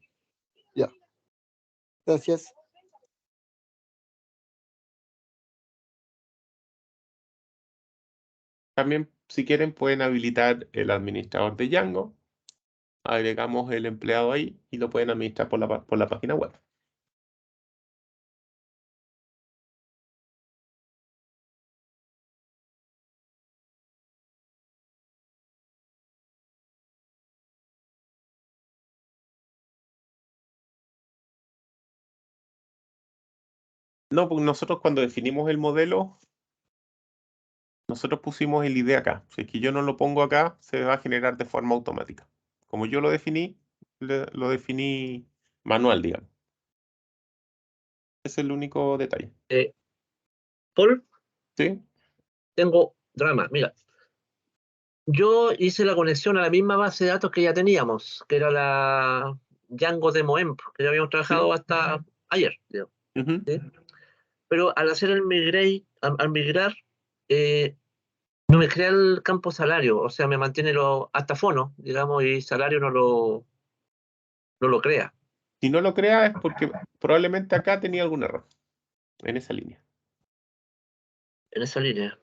Ya. Gracias. También, si quieren, pueden habilitar el administrador de Django. Agregamos el empleado ahí y lo pueden administrar por la página web. No, porque nosotros cuando definimos el modelo, nosotros pusimos el ID acá. Si es que yo no lo pongo acá, se va a generar de forma automática. Como yo lo definí manual, digamos. Es el único detalle. Paul, ¿Sí? tengo drama. Mira, yo hice la conexión a la misma base de datos que ya teníamos, que era la Django Demo Emp, que ya habíamos trabajado hasta ayer, digamos, Ujú. ¿sí? Pero al hacer al migrar, no me crea el campo salario, o sea, me mantiene hasta fono, digamos, y salario no lo crea Si no lo crea es porque probablemente acá tenía algún error en esa línea. en esa línea.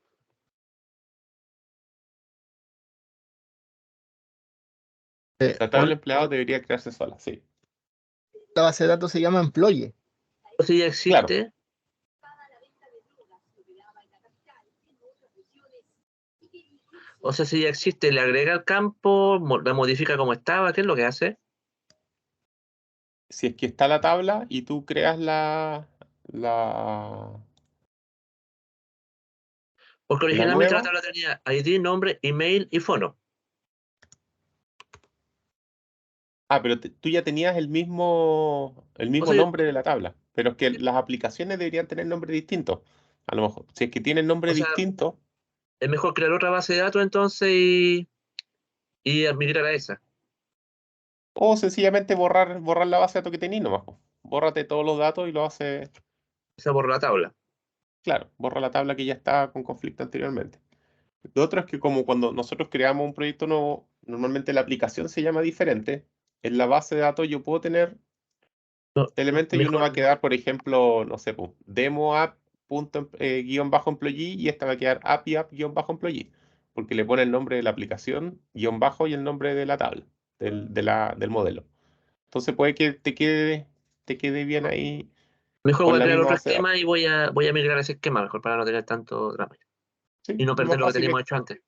La tabla de empleados debería crearse sola, sí. La base de datos se llama Employee. O si ya existe, o sea, si ya existe, le agrega el campo, la modifica como estaba, ¿qué es lo que hace? Si es que está la tabla y tú creas Porque originalmente la nueva. tabla tenía ID, nombre, email y fono. Pero tú ya tenías el mismo O sea, nombre de la tabla, pero es que las aplicaciones deberían tener nombres distintos. A lo mejor, si es que tienen nombre o sea, distinto, es mejor crear otra base de datos entonces y migrar a esa. o sencillamente borrar la base de datos que tenías nomás, po. Bórrate todos los datos y lo hace, Esa por la tabla. claro, borra la tabla que ya estaba con conflicto anteriormente. Lo otro es que como cuando nosotros creamos un proyecto nuevo, normalmente la aplicación se llama diferente. En la base de datos yo puedo tener No, elementos y uno va a mejor, quedar, por ejemplo, no sé, pues, demo app guión bajo employee y esta va a quedar API app guión bajo employee, porque le pone el nombre de la aplicación guión bajo y el nombre de la tabla, del modelo. Entonces puede que te quede bien ahí mejor con voy a la crear misma otro base de datos. esquema y voy a migrar a ese esquema, mejor para no tener tanto drama. Sí, Y no lo más perder lo que fácil es, teníamos hecho antes.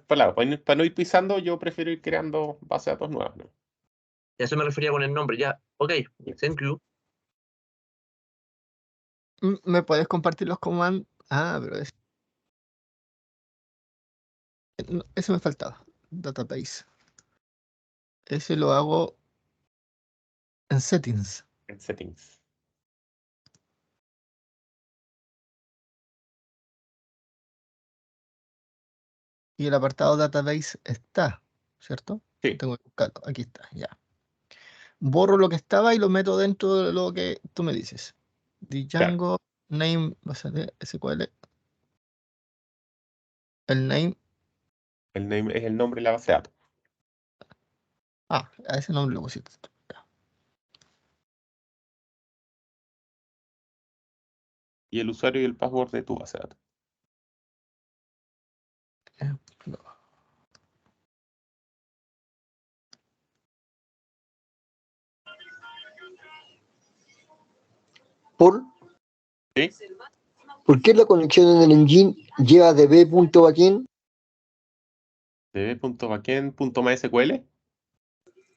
para no ir pisando, yo prefiero ir creando bases de datos nuevas, ¿no? Y a eso me refería con el nombre. Ya, ok, thank you. ¿Me puedes compartir los comandos? Pero eso me faltaba. Database. Ese lo hago en Settings. En settings. Y el apartado Database está, ¿cierto? Sí, Tengo que buscarlo. Aquí está, ya. Borro lo que estaba y lo meto dentro de lo que tú me dices. claro. Django name, base de SQL. El name. El name es el nombre de la base de datos. A ese nombre lo pusiste tú. Ya. Y el usuario y el password de tu base de datos. ¿Sí? ¿Por qué la conexión en el engine lleva db.backend? db.backend.mysql.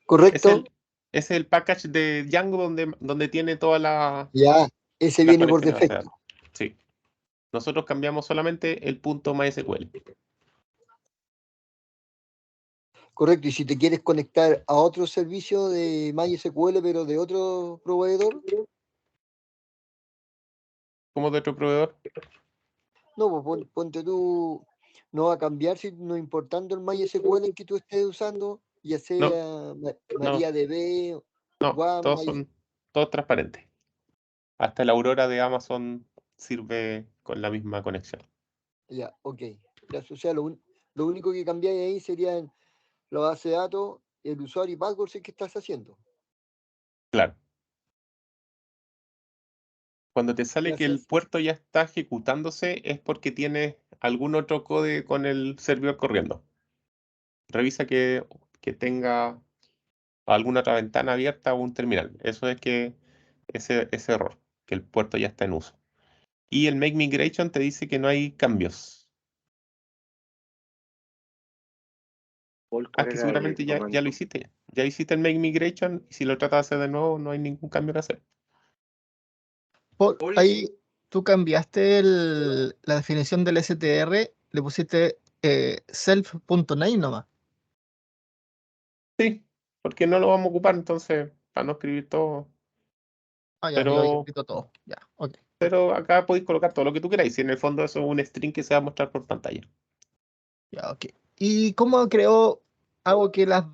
¿Correcto? Es el package de Django donde tiene todas las Ya, ese viene por conexiones de base de defecto. datos. Sí. Nosotros cambiamos solamente el punto .mysql. Correcto, y si te quieres conectar a otro servicio de MySQL, pero de otro proveedor, ¿Cómo de otro proveedor? no, pues ponte tú, no va a cambiar si no importando el MySQL que tú estés usando, ya No, sea no, MariaDB, no. WAM, Todos son todos transparentes. Hasta el Aurora de Amazon sirve con la misma conexión. ya, ok. Ya, o sea, lo único que cambiáis ahí serían la base de datos, el usuario y password que estás haciendo. Claro. Cuando te sale que el Gracias. puerto ya está ejecutándose es porque tienes algún otro código con el servidor corriendo. Revisa que tenga alguna otra ventana abierta o un terminal. Eso es que ese error, que el puerto ya está en uso. Y el Make Migration te dice que no hay cambios. Paul, ¿cuál Es que era el seguramente ya lo comando? hiciste. Ya hiciste el Make Migration y si lo tratas de hacer de nuevo no hay ningún cambio que hacer. Ahí tú cambiaste la definición del STR, le pusiste self.name nomás. Sí, porque no lo vamos a ocupar entonces para no escribir todo. Ah, ya, lo había Pero, escrito todo. Ya, ok. pero acá podéis colocar todo lo que tú queráis. Si en el fondo eso es un string que se va a mostrar por pantalla. Ya, ok. ¿Y cómo hago que las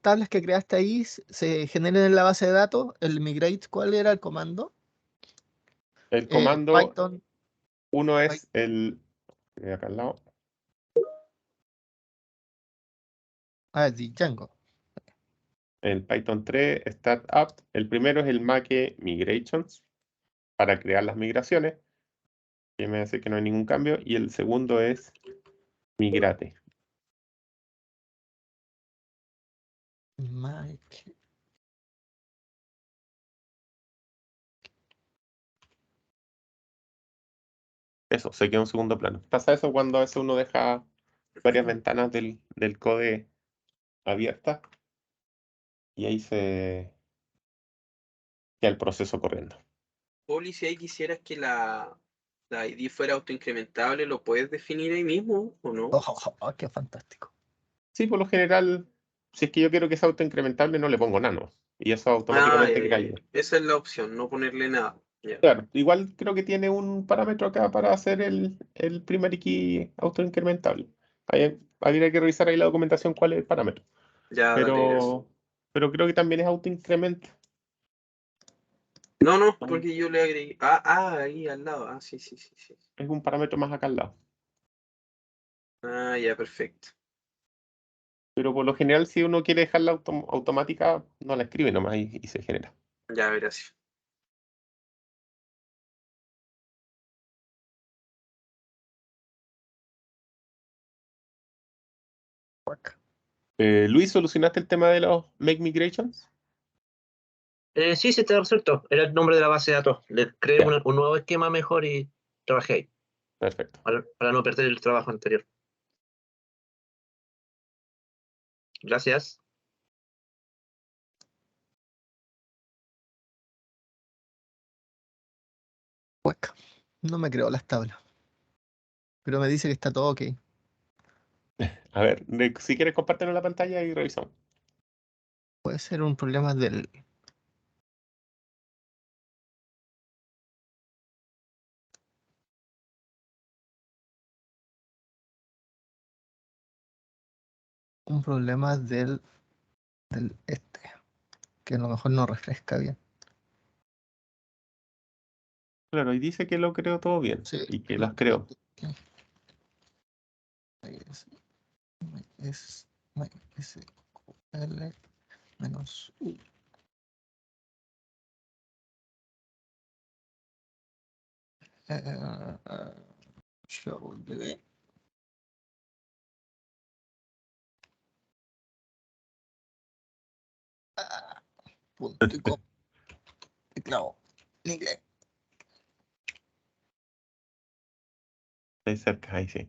tablas que creaste ahí se generen en la base de datos? El migrate, ¿cuál era el comando? El comando, Python. uno es el... acá al lado. Ah, es Django. El Python 3 Startup. El primero es el make migrations para crear las migraciones, que me hace que no hay ningún cambio. Y el segundo es migrate. Mike. Eso, se queda en segundo plano. Pasa eso cuando a veces uno deja varias ventanas del code abiertas y ahí se queda el proceso corriendo. Poli, si ahí quisieras que la ID fuera autoincrementable, ¿lo puedes definir ahí mismo o no? Qué fantástico. Sí, por lo general, si es que yo quiero que sea autoincrementable, no le pongo nano. Y eso Ah, automáticamente ya, crea ya. ID. Esa es la opción, no ponerle nada. Ya. Claro, igual creo que tiene un parámetro acá para hacer el primary key autoincrementable. Habría que revisar ahí la documentación cuál es el parámetro. Ya, dale, gracias. Pero creo que también es autoincremento. No, porque yo le agregué. Ahí al lado. Ah, sí. Es un parámetro más acá al lado. Ah, ya, perfecto. Pero por lo general, si uno quiere dejarla automática, no la escribe nomás y se genera. Ya, gracias. Luis, ¿solucionaste el tema de los make migrations? Sí, se está resuelto. Era el nombre de la base de datos. Le creé Ya. un nuevo esquema mejor y trabajé ahí, Perfecto. para no perder el trabajo anterior. Gracias. Hueca. No me creo las tablas. Pero me dice que está todo ok. A ver, si quieres compártenos la pantalla y revisamos. Puede ser un problema del... Un problema del que a lo mejor no refresca bien. Claro, y dice que lo creó todo bien Sí. y que las creó. Es SQL menos U. Show DB. Punto y com. Teclado. En inglés. Está ahí cerca, ahí sí.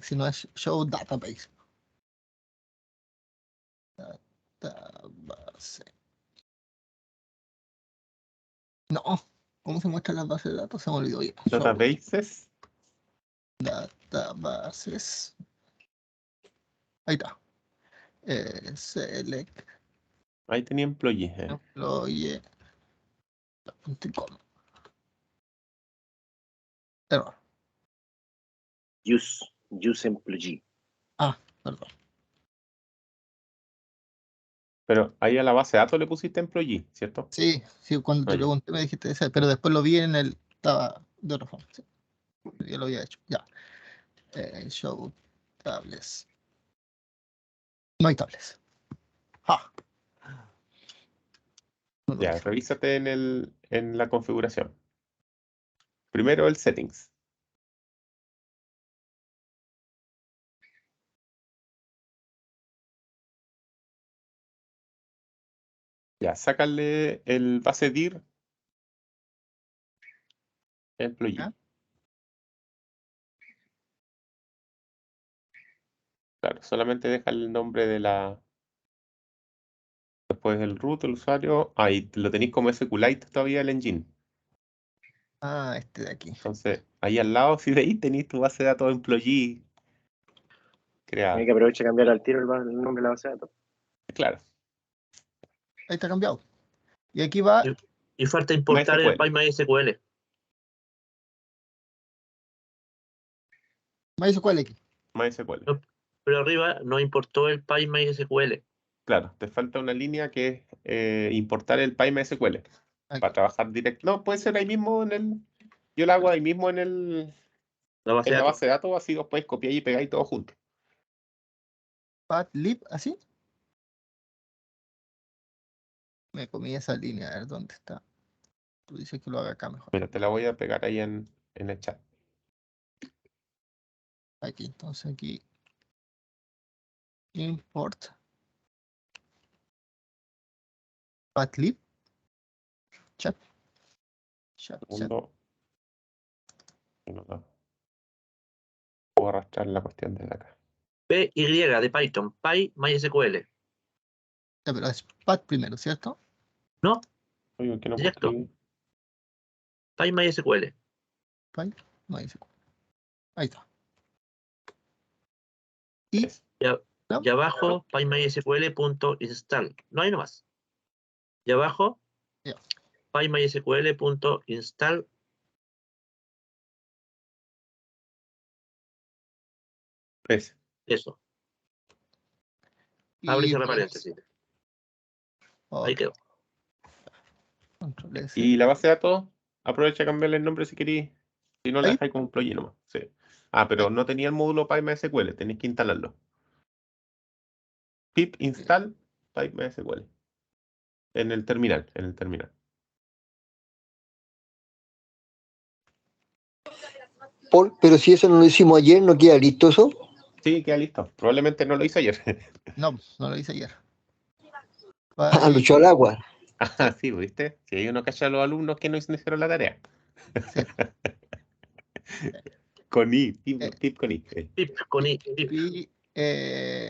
Si no es show database. Database. No. ¿Cómo se muestran las bases de datos? Se me olvidó ya. Show Databases. databases. Ahí está. Select Ahí tenía employee. employee. Punto y com. Error. Use employee. Perdón. Pero ahí a la base de datos le pusiste employee, ¿cierto? Sí, cuando te Oye. pregunté me dijiste ese, pero después lo vi en el. Estaba de otra forma. Sí. Ya lo había hecho. Ya. Show tables. No hay tables. Ja. No lo Ya, hice. revísate en la configuración. Primero el settings. Ya, sácale el base dir employee. ¿Ya? Claro, solamente deja el nombre de la... Después el root, el usuario. Ahí lo tenéis como SQLite todavía el engine. Este de aquí. Entonces, ahí al lado, si veis, tenéis tu base de datos employee creada. Hay que aprovechar de cambiar al tiro el nombre de la base de datos. Claro. Ahí está cambiado. Y aquí va Y falta importar el MySQL. PyMySQL. MySQL aquí. MySQL. No, pero arriba no importó el PyMySQL. Claro, te falta una línea que es importar el PyMySQL Aquí. para trabajar directo. No, puede ser ahí mismo en el. Yo lo hago ahí mismo en La base de la datos. base de datos, así después copiáis y pegáis todo junto. Patlib, así. Me comí esa línea, a ver dónde está. Tú dices que lo haga acá mejor. Mira, te la voy a pegar ahí en el chat. Aquí, entonces aquí. Import. Patlib. Chat. Chat, chat. Segundo. No. Puedo arrastrar la cuestión desde acá. PY de Python, PyMySQL. Ya, pero es Pat primero, ¿cierto? No, Oye, ¿por qué no puedo directo. escribir? PyMySQL. Py, MySQL. Ahí está. Y Es. ¿no? Y abajo, PyMySQL.install. No hay nomás. Y abajo, Ya. PyMySQL.install. Es. Eso. Abre y Y cierra pues, paréntesis. Ahí ok, quedó. Control S. Y la base de datos, aprovecha a cambiarle el nombre si queréis. Si no, la Ahí. dejáis como un plugin nomás. Sí. Ah, pero no tenía el módulo PyMySQL, tenéis que instalarlo. Pip install PyMySQL. En el terminal. Paul, pero si eso no lo hicimos ayer, ¿no queda listo eso? Sí, queda listo. Probablemente no lo hice ayer. No, no lo hice ayer. Ah, lo echó al agua. Ah, sí, ¿viste? Si hay uno que haya a los alumnos que no hicieron la tarea. Sí. Con I, pip con I. Pip con I. Pip. PIP.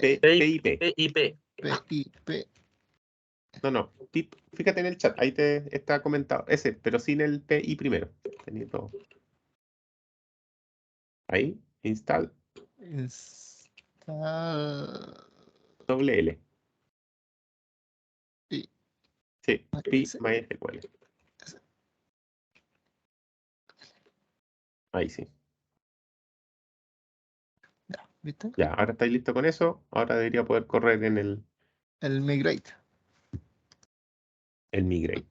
PIP. PIP. PIP. No. Pip, fíjate en el chat, ahí te está comentado. Ese, pero sin el PI primero. Tenía todo. Ahí, install doble L. Sí. Sí, pi Ese. MySQL. Ahí sí. Ya, ¿viste? Ya, ahora estáis listo con eso. Ahora debería poder correr en El migrate. el migrate.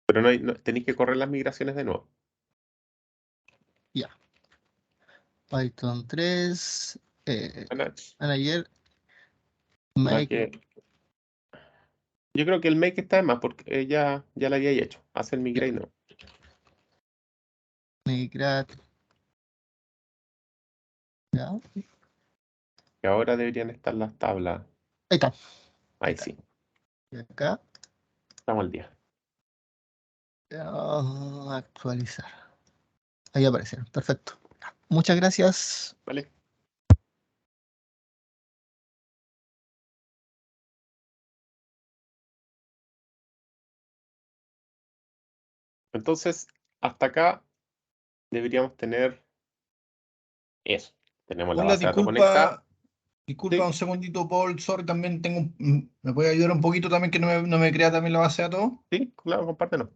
Pero tenéis que correr las migraciones de nuevo. Ya. Python 3. Manager. Make. Yo creo que el make está de más porque ya lo había hecho. Hace el migrate, no. Migrate. Ya. Que ahora deberían estar las tablas. Ahí está. Ahí sí. Y acá. Estamos al día. Actualizar. Ahí aparecieron. Perfecto. Muchas gracias. ¿Vale? Entonces, hasta acá deberíamos tener eso. Tenemos la Hola, base de datos conectada. disculpa Sí. un segundito, Paul, sorry, también ¿me puede ayudar un poquito también que no me crea también la base de datos? Sí, claro, compártelo.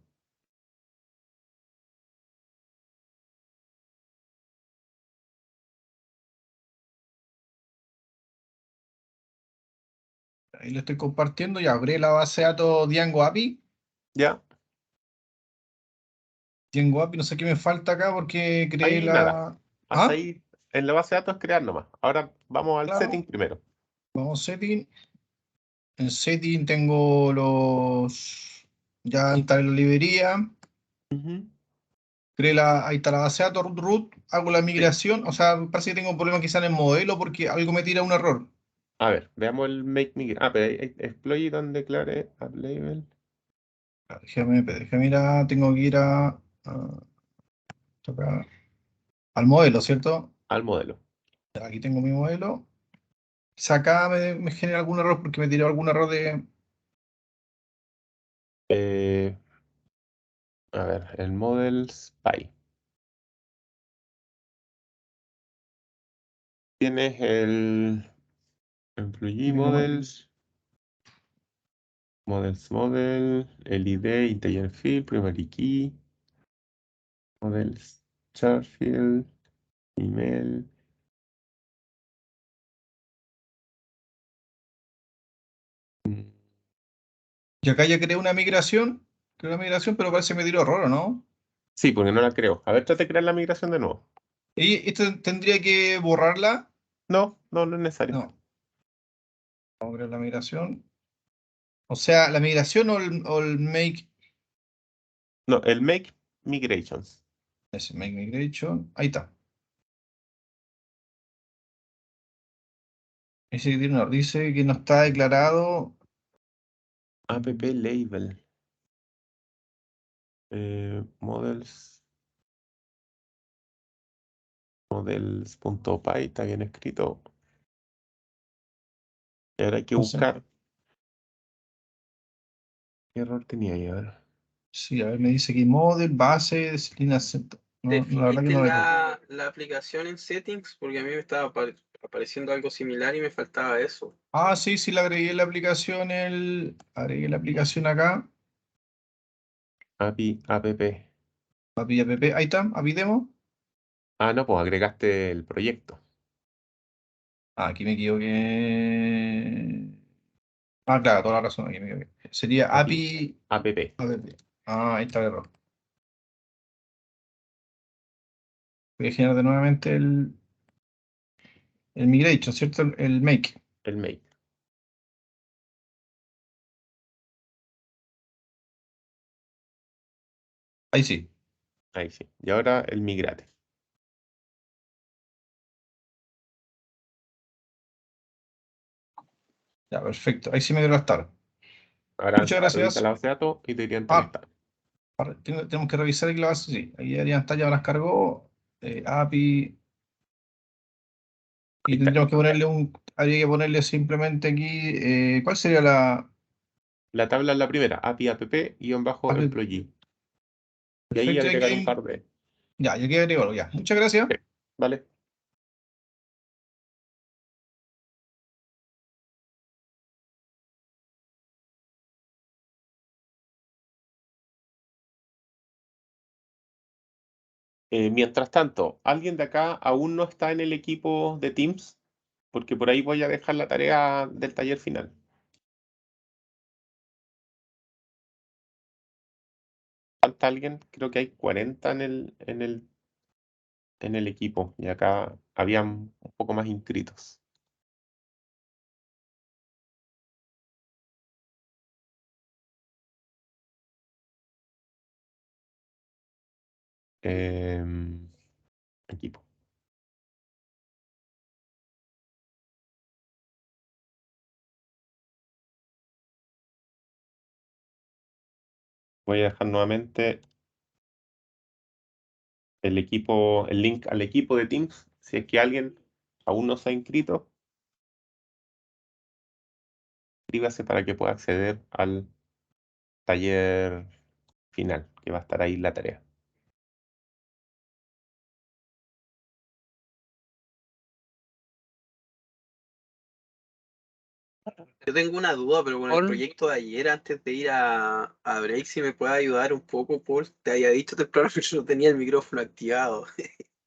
Ahí lo estoy compartiendo, ya abrí la base de datos Django API. Ya. Django API, no sé qué me falta acá porque creé Ahí nada. Hasta ¿Ah? ahí en la base de datos crear nomás. Ahora vamos al Claro. setting primero. Vamos a setting. En setting tengo ya instalé la librería. Ahí está la base de datos root, hago la migración. O sea, parece que tengo un problema quizá en el modelo porque algo me tira un error. A ver, veamos el make me. Ah, pero exploit and declare app label. Déjame ir tengo que ir acá, al modelo, ¿cierto? Al modelo. Aquí tengo mi modelo. Quizá acá me genera algún error porque me tiró algún error de. A ver, el models Py. Tienes el Employee models. Model, el ID, integer field, primary key. Models, char field, email. Y acá ya creé una migración. Pero parece que me tiró error, ¿o no? Sí, porque no la creo. A ver, trate de crear la migración de nuevo. ¿Y esto tendría que borrarla? No es necesario. No. Vamos a crear la migración. O sea, la migración o el make. No, el make migrations. Ese make migration. Ahí está. Dice que no está declarado. App label. Models. Models.py está bien escrito. Y ahora hay que No sé. buscar. ¿Qué error tenía ahí? A ver. Sí, a ver, me dice que model, base, disciplina. No, la verdad que ¿Definiste no lo la aplicación en settings? Porque a mí me estaba apareciendo algo similar y me faltaba eso. Ah, sí, le agregué la aplicación, agregué la aplicación acá. API, app. API app. Ahí está, API demo. Ah, no, pues agregaste el proyecto. Ah, aquí me equivoqué. Ah, claro, toda la razón, aquí me equivoqué. Sería API, API app. app. Ah, ahí está el error. Voy a generar de nuevamente el migration, ¿cierto? El make. El make. Ahí sí. Ahí sí. Y ahora el migrate. Ya, perfecto. Ahí sí me dio la start. Ahora Muchas revisa gracias. la base de datos y te dirían tal Ah, estado. tenemos que revisar aquí la base, sí. Ahí Adrián está, ya me las cargó. API. Ahí Y está. tendríamos que habría que ponerle simplemente aquí, ¿cuál sería la La tabla es la primera, API app API? employee. Y ahí Perfecto, agregar un par de. ya agrego, ya. Muchas gracias. Sí, vale. Mientras tanto, ¿alguien de acá aún no está en el equipo de Teams? Porque por ahí voy a dejar la tarea del taller final. ¿Falta alguien? Creo que hay 40 en el equipo y acá habían un poco más inscritos. Equipo. Voy a dejar nuevamente el equipo, el link al equipo de Teams. Si es que alguien aún no se ha inscrito, inscríbase para que pueda acceder al taller final, que va a estar ahí la tarea. Yo tengo una duda, pero con el Paul, proyecto de ayer, antes de ir a break, si me puede ayudar un poco, Paul. Te había dicho temprano que yo no tenía el micrófono activado.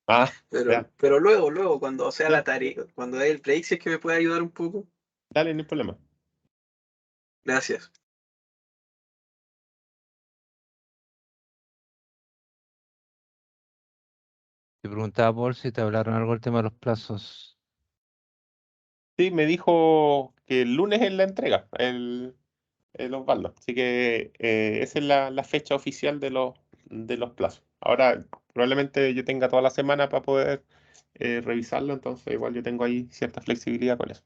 Ah, ya, Pero luego, cuando sea la ya, tarea, cuando dé el break, si es que me puede ayudar un poco. dale, no hay problema. Gracias. te preguntaba Paul si te hablaron algo del tema de los plazos. Sí, me dijo que el lunes es la entrega, el Osvaldo. Así que esa es la fecha oficial de los plazos. Ahora, probablemente yo tenga toda la semana para poder revisarlo, entonces igual yo tengo ahí cierta flexibilidad con eso.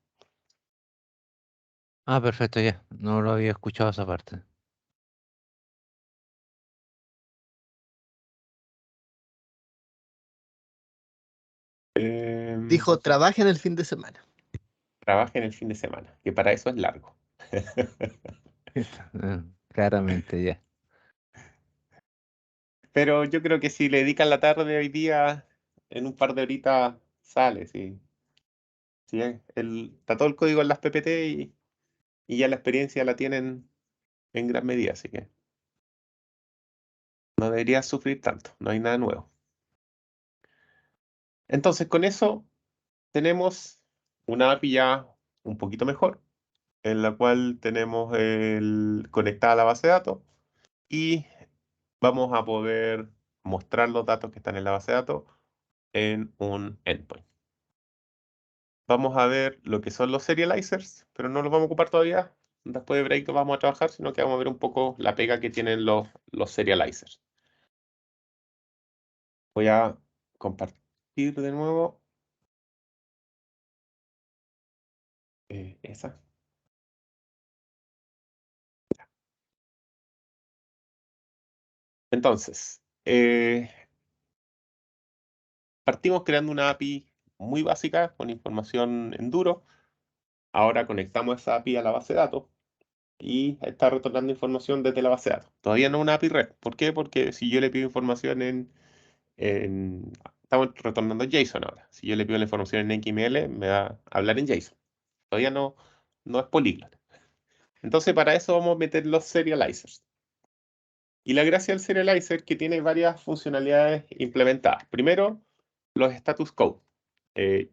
Ah, perfecto, ya. No lo había escuchado esa parte. Dijo, trabaja en el fin de semana. Trabaje en el fin de semana, que para eso es largo. Claramente, ya. Pero yo creo que si le dedican la tarde hoy día, en un par de horitas sale, sí. ¿sí? Está todo el código en las PPT y ya la experiencia la tienen en gran medida, así que no debería sufrir tanto, no hay nada nuevo. Entonces, con eso tenemos una API ya un poquito mejor, en la cual tenemos conectada a la base de datos y vamos a poder mostrar los datos que están en la base de datos en un endpoint. Vamos a ver lo que son los serializers, pero no los vamos a ocupar todavía. Después de break los vamos a trabajar, sino que vamos a ver un poco la pega que tienen los serializers. Voy a compartir de nuevo esa. Entonces, partimos creando una API muy básica con información en duro. Ahora conectamos esa API a la base de datos y está retornando información desde la base de datos. Todavía no una API REST. ¿Por qué? Porque si yo le pido información estamos retornando JSON ahora. Si yo le pido la información en XML, me va a hablar en JSON. Todavía no es Polyglot. Entonces, para eso vamos a meter los serializers. Y la gracia del serializer es que tiene varias funcionalidades implementadas. Primero, los status code.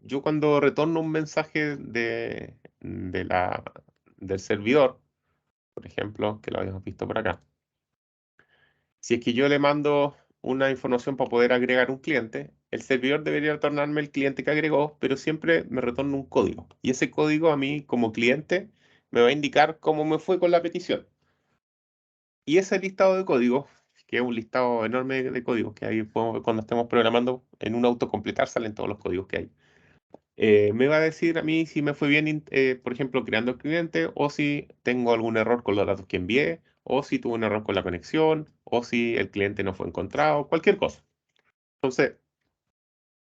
Yo cuando retorno un mensaje del servidor, por ejemplo, que lo habíamos visto por acá, si es que yo le mando una información para poder agregar un cliente, el servidor debería retornarme el cliente que agregó, pero siempre me retorna un código. Y ese código a mí, como cliente, me va a indicar cómo me fue con la petición. Y ese listado de códigos, que es un listado enorme de códigos que ahí podemos ver cuando estemos programando en un autocompletar, salen todos los códigos que hay. Me va a decir a mí si me fue bien, por ejemplo, creando el cliente, o si tengo algún error con los datos que envié, o si tuve un error con la conexión, o si el cliente no fue encontrado, cualquier cosa. Entonces,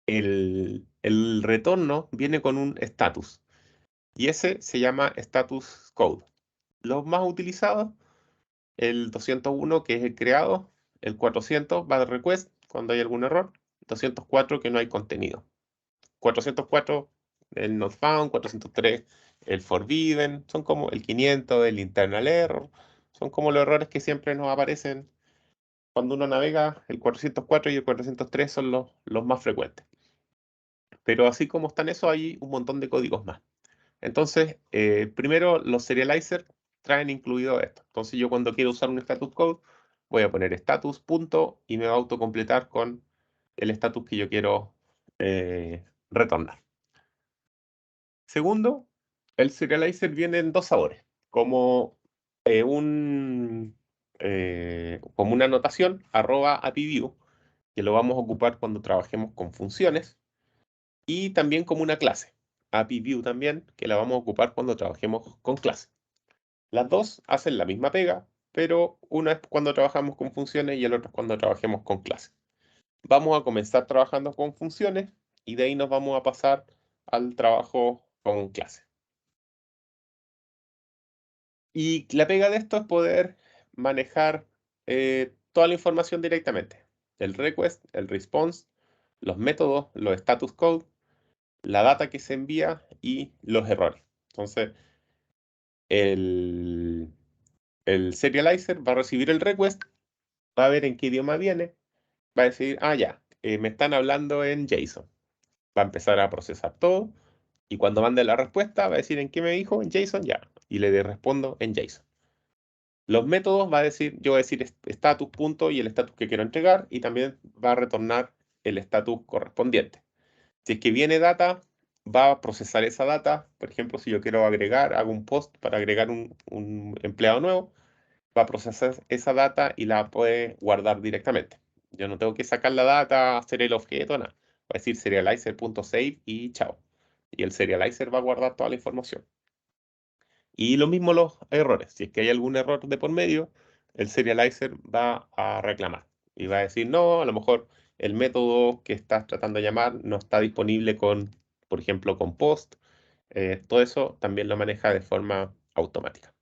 el retorno viene con un status, y ese se llama status code. Los más utilizados, el 201, que es el creado, el 400 va de request cuando hay algún error, 204 que no hay contenido. 404 el not found, 403 el forbidden, son como el 500 el internal error, son como los errores que siempre nos aparecen cuando uno navega. El 404 y el 403 son los más frecuentes. Pero así como están esos, hay un montón de códigos más. Entonces, primero los serializers traen incluido esto. Entonces yo cuando quiero usar un status code, voy a poner status punto y me va a autocompletar con el status que yo quiero retornar. Segundo, el serializer viene en dos sabores, como como una anotación, @APIView, que lo vamos a ocupar cuando trabajemos con funciones, y también como una clase, APIView también, que la vamos a ocupar cuando trabajemos con clase. Las dos hacen la misma pega, pero una es cuando trabajamos con funciones y el otro es cuando trabajemos con clase. Vamos a comenzar trabajando con funciones y de ahí nos vamos a pasar al trabajo con clase. Y la pega de esto es poder manejar toda la información directamente. El request, el response, los métodos, los status code, la data que se envía y los errores. Entonces, el serializer va a recibir el request, va a ver en qué idioma viene, va a decir, ya, me están hablando en JSON. Va a empezar a procesar todo y cuando mande la respuesta va a decir en qué me dijo, en JSON, ya, y le respondo en JSON. Los métodos va a decir, yo voy a decir status punto y el status que quiero entregar, y también va a retornar el status correspondiente. Si es que viene data, va a procesar esa data. Por ejemplo, si yo quiero agregar, hago un post para agregar un empleado nuevo, va a procesar esa data y la puede guardar directamente. Yo no tengo que sacar la data, hacer el objeto, nada. Va a decir serializer.save y chao. Y el serializer va a guardar toda la información. Y lo mismo los errores. Si es que hay algún error de por medio, el serializer va a reclamar y va a decir, no, a lo mejor el método que estás tratando de llamar no está disponible con, por ejemplo, con post. Todo eso también lo maneja de forma automática.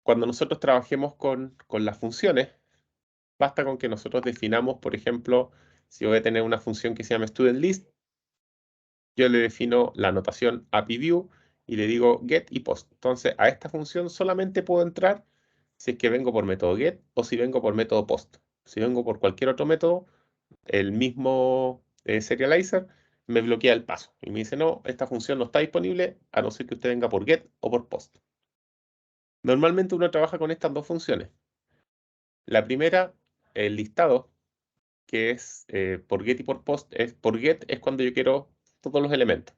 Cuando nosotros trabajemos con las funciones, basta con que nosotros definamos, por ejemplo, si voy a tener una función que se llama student list, yo le defino la anotación API-View y le digo get y post. Entonces, a esta función solamente puedo entrar si es que vengo por método get o si vengo por método post. Si vengo por cualquier otro método, el mismo serializer me bloquea el paso y me dice, no, esta función no está disponible a no ser que usted venga por get o por post. Normalmente uno trabaja con estas dos funciones. La primera, el listado, que es por get y por post, por get es cuando yo quiero todos los elementos,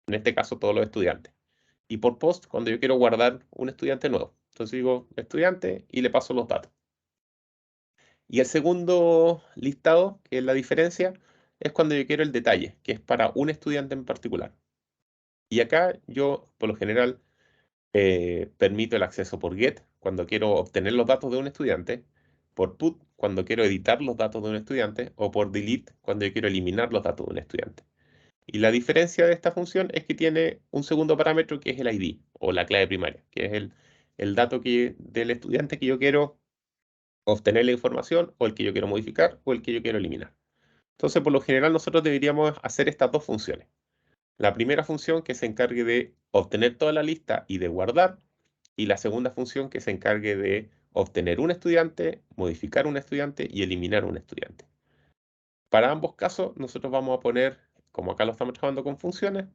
en este caso todos los estudiantes. Y por post, cuando yo quiero guardar un estudiante nuevo. Entonces digo estudiante y le paso los datos. Y el segundo listado, que es la diferencia, es cuando yo quiero el detalle, que es para un estudiante en particular. Y acá yo, por lo general, permito el acceso por get, cuando quiero obtener los datos de un estudiante, por put, cuando quiero editar los datos de un estudiante, o por delete, cuando yo quiero eliminar los datos de un estudiante. Y la diferencia de esta función es que tiene un segundo parámetro que es el ID, o la clave primaria, que es el dato del estudiante que yo quiero obtener la información, o el que yo quiero modificar, o el que yo quiero eliminar. Entonces, por lo general, nosotros deberíamos hacer estas dos funciones. La primera función que se encargue de obtener toda la lista y de guardar, y la segunda función que se encargue de obtener un estudiante, modificar un estudiante y eliminar un estudiante. Para ambos casos, nosotros vamos a poner, como acá lo estamos trabajando con funciones,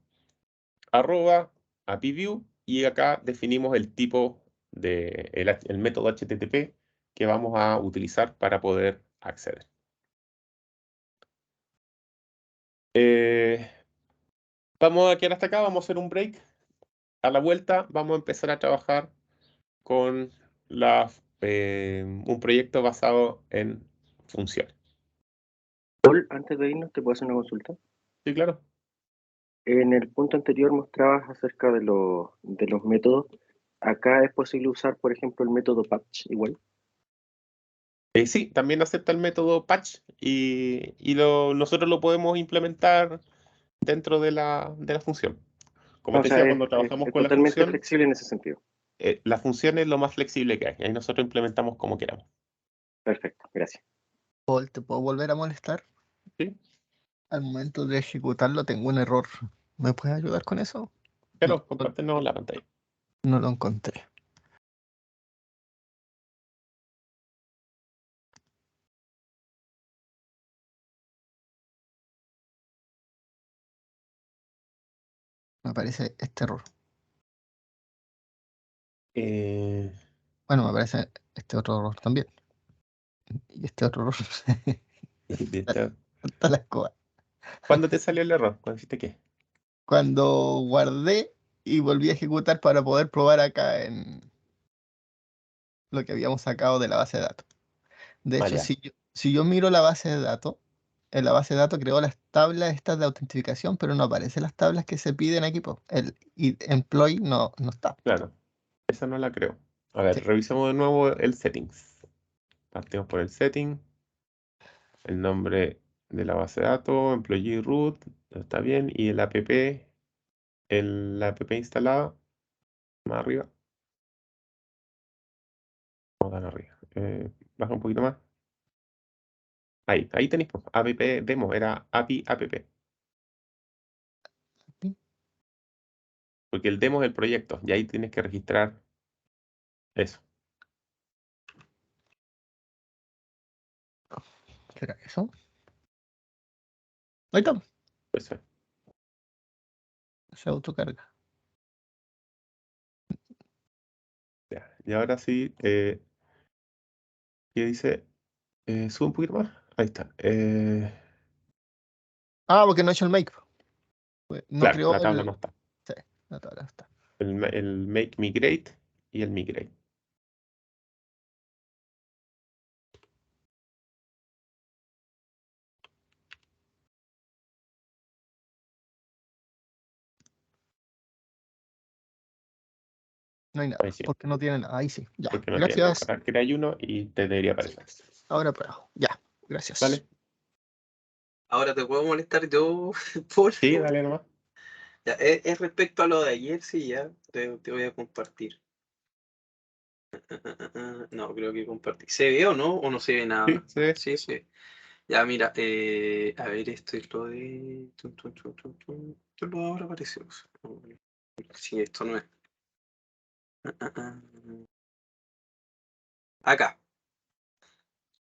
@APIView, y acá definimos el tipo el método HTTP que vamos a utilizar para poder acceder. Vamos a quedar hasta acá, vamos a hacer un break. A la vuelta vamos a empezar a trabajar con un proyecto basado en funciones. Paul, antes de irnos, ¿te puedo hacer una consulta? Sí, claro. En el punto anterior mostrabas acerca de los métodos. Acá es posible usar, por ejemplo, el método patch igual. Sí, también acepta el método patch y nosotros lo podemos implementar dentro de la función. Como O te sea, decía, cuando trabajamos es con la totalmente función, flexible en ese sentido. la función es lo más flexible que hay. Ahí nosotros implementamos como queramos. Perfecto, gracias. Paul, ¿te puedo volver a molestar? ¿Sí? Al momento de ejecutarlo tengo un error. ¿Me puedes ayudar con eso? Claro, compártenos la pantalla. No lo encontré. Me aparece este error. Bueno, me aparece este otro error también. Y este otro error. Hasta la escoba. ¿Cuándo te salió el error? ¿Cuándo hiciste qué? Cuando guardé y volví a ejecutar para poder probar acá en lo que habíamos sacado de la base de datos. De hecho, Ya. si yo miro la base de datos, en la base de datos creo las tablas estas de autentificación, pero no aparecen las tablas que se piden aquí. Po. El employee no está. Claro, esa no la creo. A ver, Sí. revisemos de nuevo el settings. Partimos por el setting. El nombre de la base de datos, employee root, está bien. Y la app instalada, más arriba. Vamos a dar arriba. Baja un poquito más. Ahí tenéis, pues, app demo, era API app. Porque el demo es el proyecto, y ahí tienes que registrar eso. ¿Será eso? Ahí está. Eso es. Se autocarga. Ya. Y ahora sí, ¿qué dice? Sube un poquito más. Ahí está. Porque no he hecho el make. No Claro, creó la tabla el. no está. Sí, la tabla está. El make migrate y el migrate. No hay nada, Ahí sí, porque no tiene nada. Ahí sí. Ya. porque no tiene. Gracias. Ahora crea uno y te debería aparecer. Ahora pruebo. Ya. Gracias. ¿Vale? Ahora te puedo molestar yo, Paul. Sí, dale nomás. Ya, es respecto a lo de ayer, sí, ya te voy a compartir. No, creo que compartí. ¿Se ve o no? ¿O no se ve Sí, nada? se ve. Sí, sí. Ya, mira, a ver, esto es lo de... Esto es lo de ahora aparece. Sí, esto no es. Acá.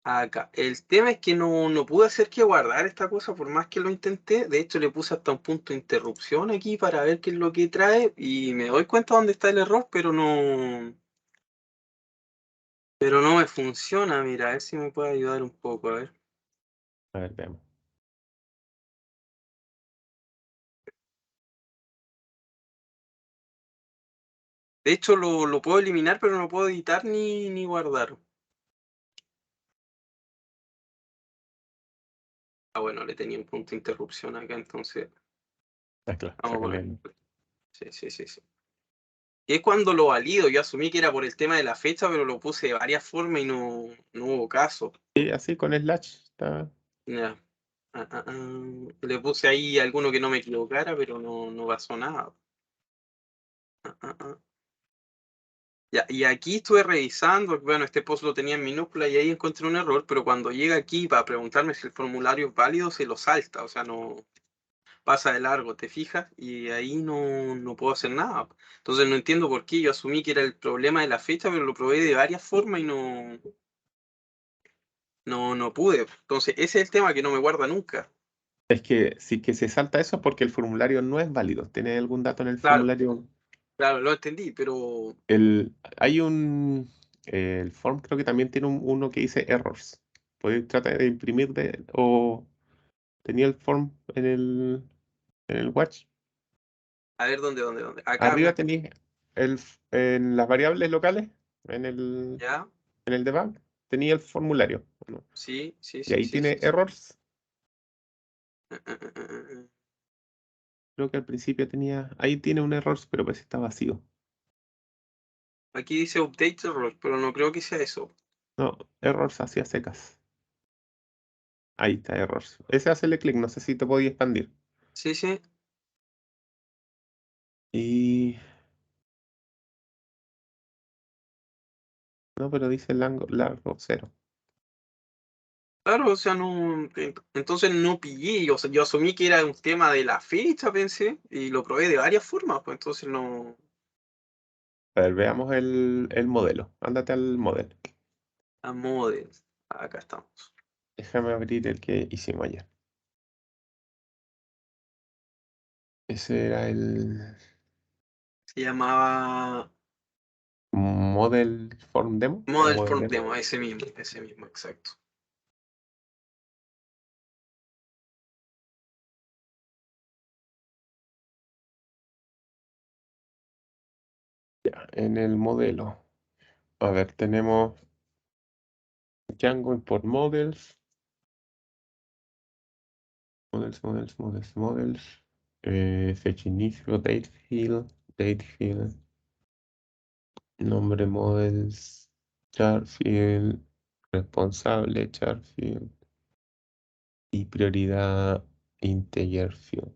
Acá. El tema es que no pude hacer que guardar esta cosa por más que lo intenté. De hecho, le puse hasta un punto de interrupción aquí para ver qué es lo que trae y me doy cuenta dónde está el error, pero no me funciona. Mira, a ver si me puede ayudar un poco. A ver. A ver, veamos. De hecho, lo puedo eliminar, pero no puedo editar ni guardar. Ah, bueno, le tenía un punto de interrupción acá, entonces Ah, claro, vamos a sácale poner. el- Sí. Y es cuando lo valido. Yo asumí que era por el tema de la fecha, pero lo puse de varias formas y no hubo caso. Sí, así con slash está. Ya. Le puse ahí alguno que no me equivocara, pero no pasó nada. Ah. Ya, y aquí estuve revisando, bueno, este post lo tenía en minúscula y ahí encontré un error, pero cuando llega aquí para preguntarme si el formulario es válido, se lo salta, o sea, no pasa de largo, ¿te fijas? Y ahí no puedo hacer nada. Entonces no entiendo por qué, yo asumí que era el problema de la fecha, pero lo probé de varias formas y no pude. Entonces ese es el tema que no me guarda nunca. Es que si que se salta eso es porque el formulario no es válido. ¿Tiene algún dato en el Claro, formulario? claro, lo entendí, pero Hay el form creo que también tiene uno que dice errors. Puedes tratar de imprimir o tenía el form en el watch. a ver dónde. Acá, Arriba tenéis en las variables locales, ya, en el debug, tenía el formulario, ¿no? sí. Y ahí tiene errors. Eh. Creo que al principio ahí tiene un error, pero pues está vacío. Aquí dice update error, pero no creo que sea eso. No, errors hacia secas. Ahí está, errors. Ese hacerle clic, no sé si te podía expandir. Sí. Y no, pero dice largo 0. Claro, o sea, entonces no pillé, o sea, yo asumí que era un tema de la fecha, pensé, y lo probé de varias formas, pues entonces no. A ver, veamos el modelo. Ándate al modelo. A models, acá estamos. Déjame abrir el que hicimos ayer. Ese era el Se llamaba Model Form Demo. O Model Model Form Demo. Demo, ese mismo, exacto. Ya, en el modelo. A ver, tenemos Django Import Models. Models. Fecha inicio, date field, nombre models, char field, responsable char field y prioridad integer field.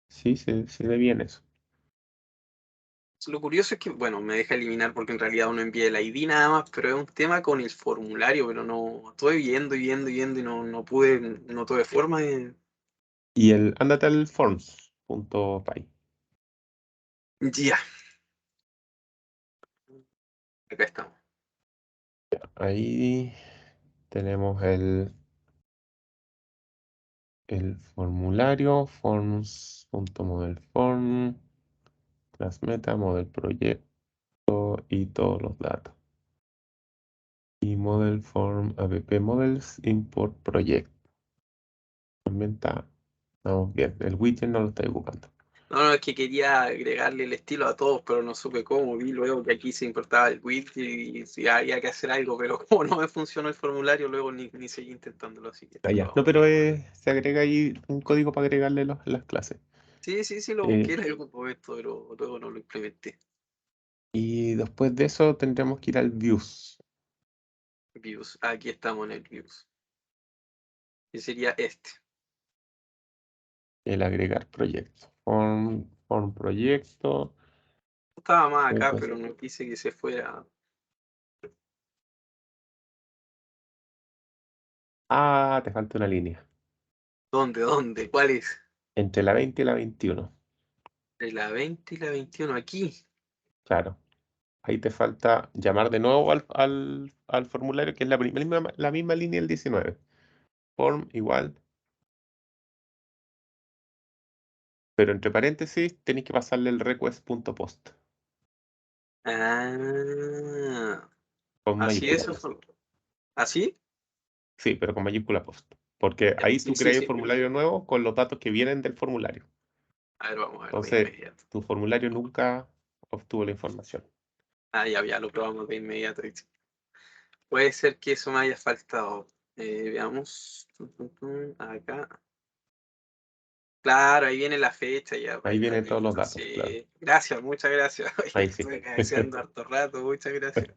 Sí, se ve bien eso. Lo curioso es que, bueno, me deja eliminar porque en realidad uno envía el ID nada más, pero es un tema con el formulario, pero no, estuve viendo y no tuve forma de. Y ándate al forms.py. Ya, acá estamos. Ahí tenemos el formulario, forms.modelform, class meta, model proyecto y todos los datos. Y model form app models import project. También estamos bien. El widget no lo estoy ocupando. No, es que quería agregarle el estilo a todos, pero no supe cómo. Vi luego que aquí se importaba el widget y si había que hacer algo, pero como no me funcionó el formulario, luego ni seguí intentándolo, así que Ah, lo ya. No, hago. pero se agrega ahí un código para agregarle las clases. Sí, lo busqué Eh, en algún momento, pero luego no lo implementé. y después de eso tendremos que ir al views. Views, aquí estamos en el views. Que sería este. El agregar proyecto. Form proyecto. Estaba más acá, Pues, pero no quise que se fuera. Ah, te falta una línea. ¿Dónde? ¿Cuál es? Entre la 20 y la 21. De la 20 y la 21, aquí. Claro. Ahí te falta llamar de nuevo al formulario, que es la misma línea del 19. Form igual. Pero entre paréntesis tenéis que pasarle el request.post Ah, con así mayúscula. es. ¿Así? Sí, pero con mayúscula post. Porque Ya, ahí sí, tú sí, creas el sí. formulario nuevo con los datos que vienen del formulario. A ver, vamos a ver de Entonces, inmediato. tu formulario nunca obtuvo la información. Ah, ya lo probamos de inmediato. Puede ser que eso me haya faltado. Veamos. Acá. Claro, ahí viene la fecha ya. Ahí vienen todos los listo, datos, claro. sí. Gracias, muchas gracias. Oye, Ahí sí. estuve cabeceando harto rato, muchas gracias.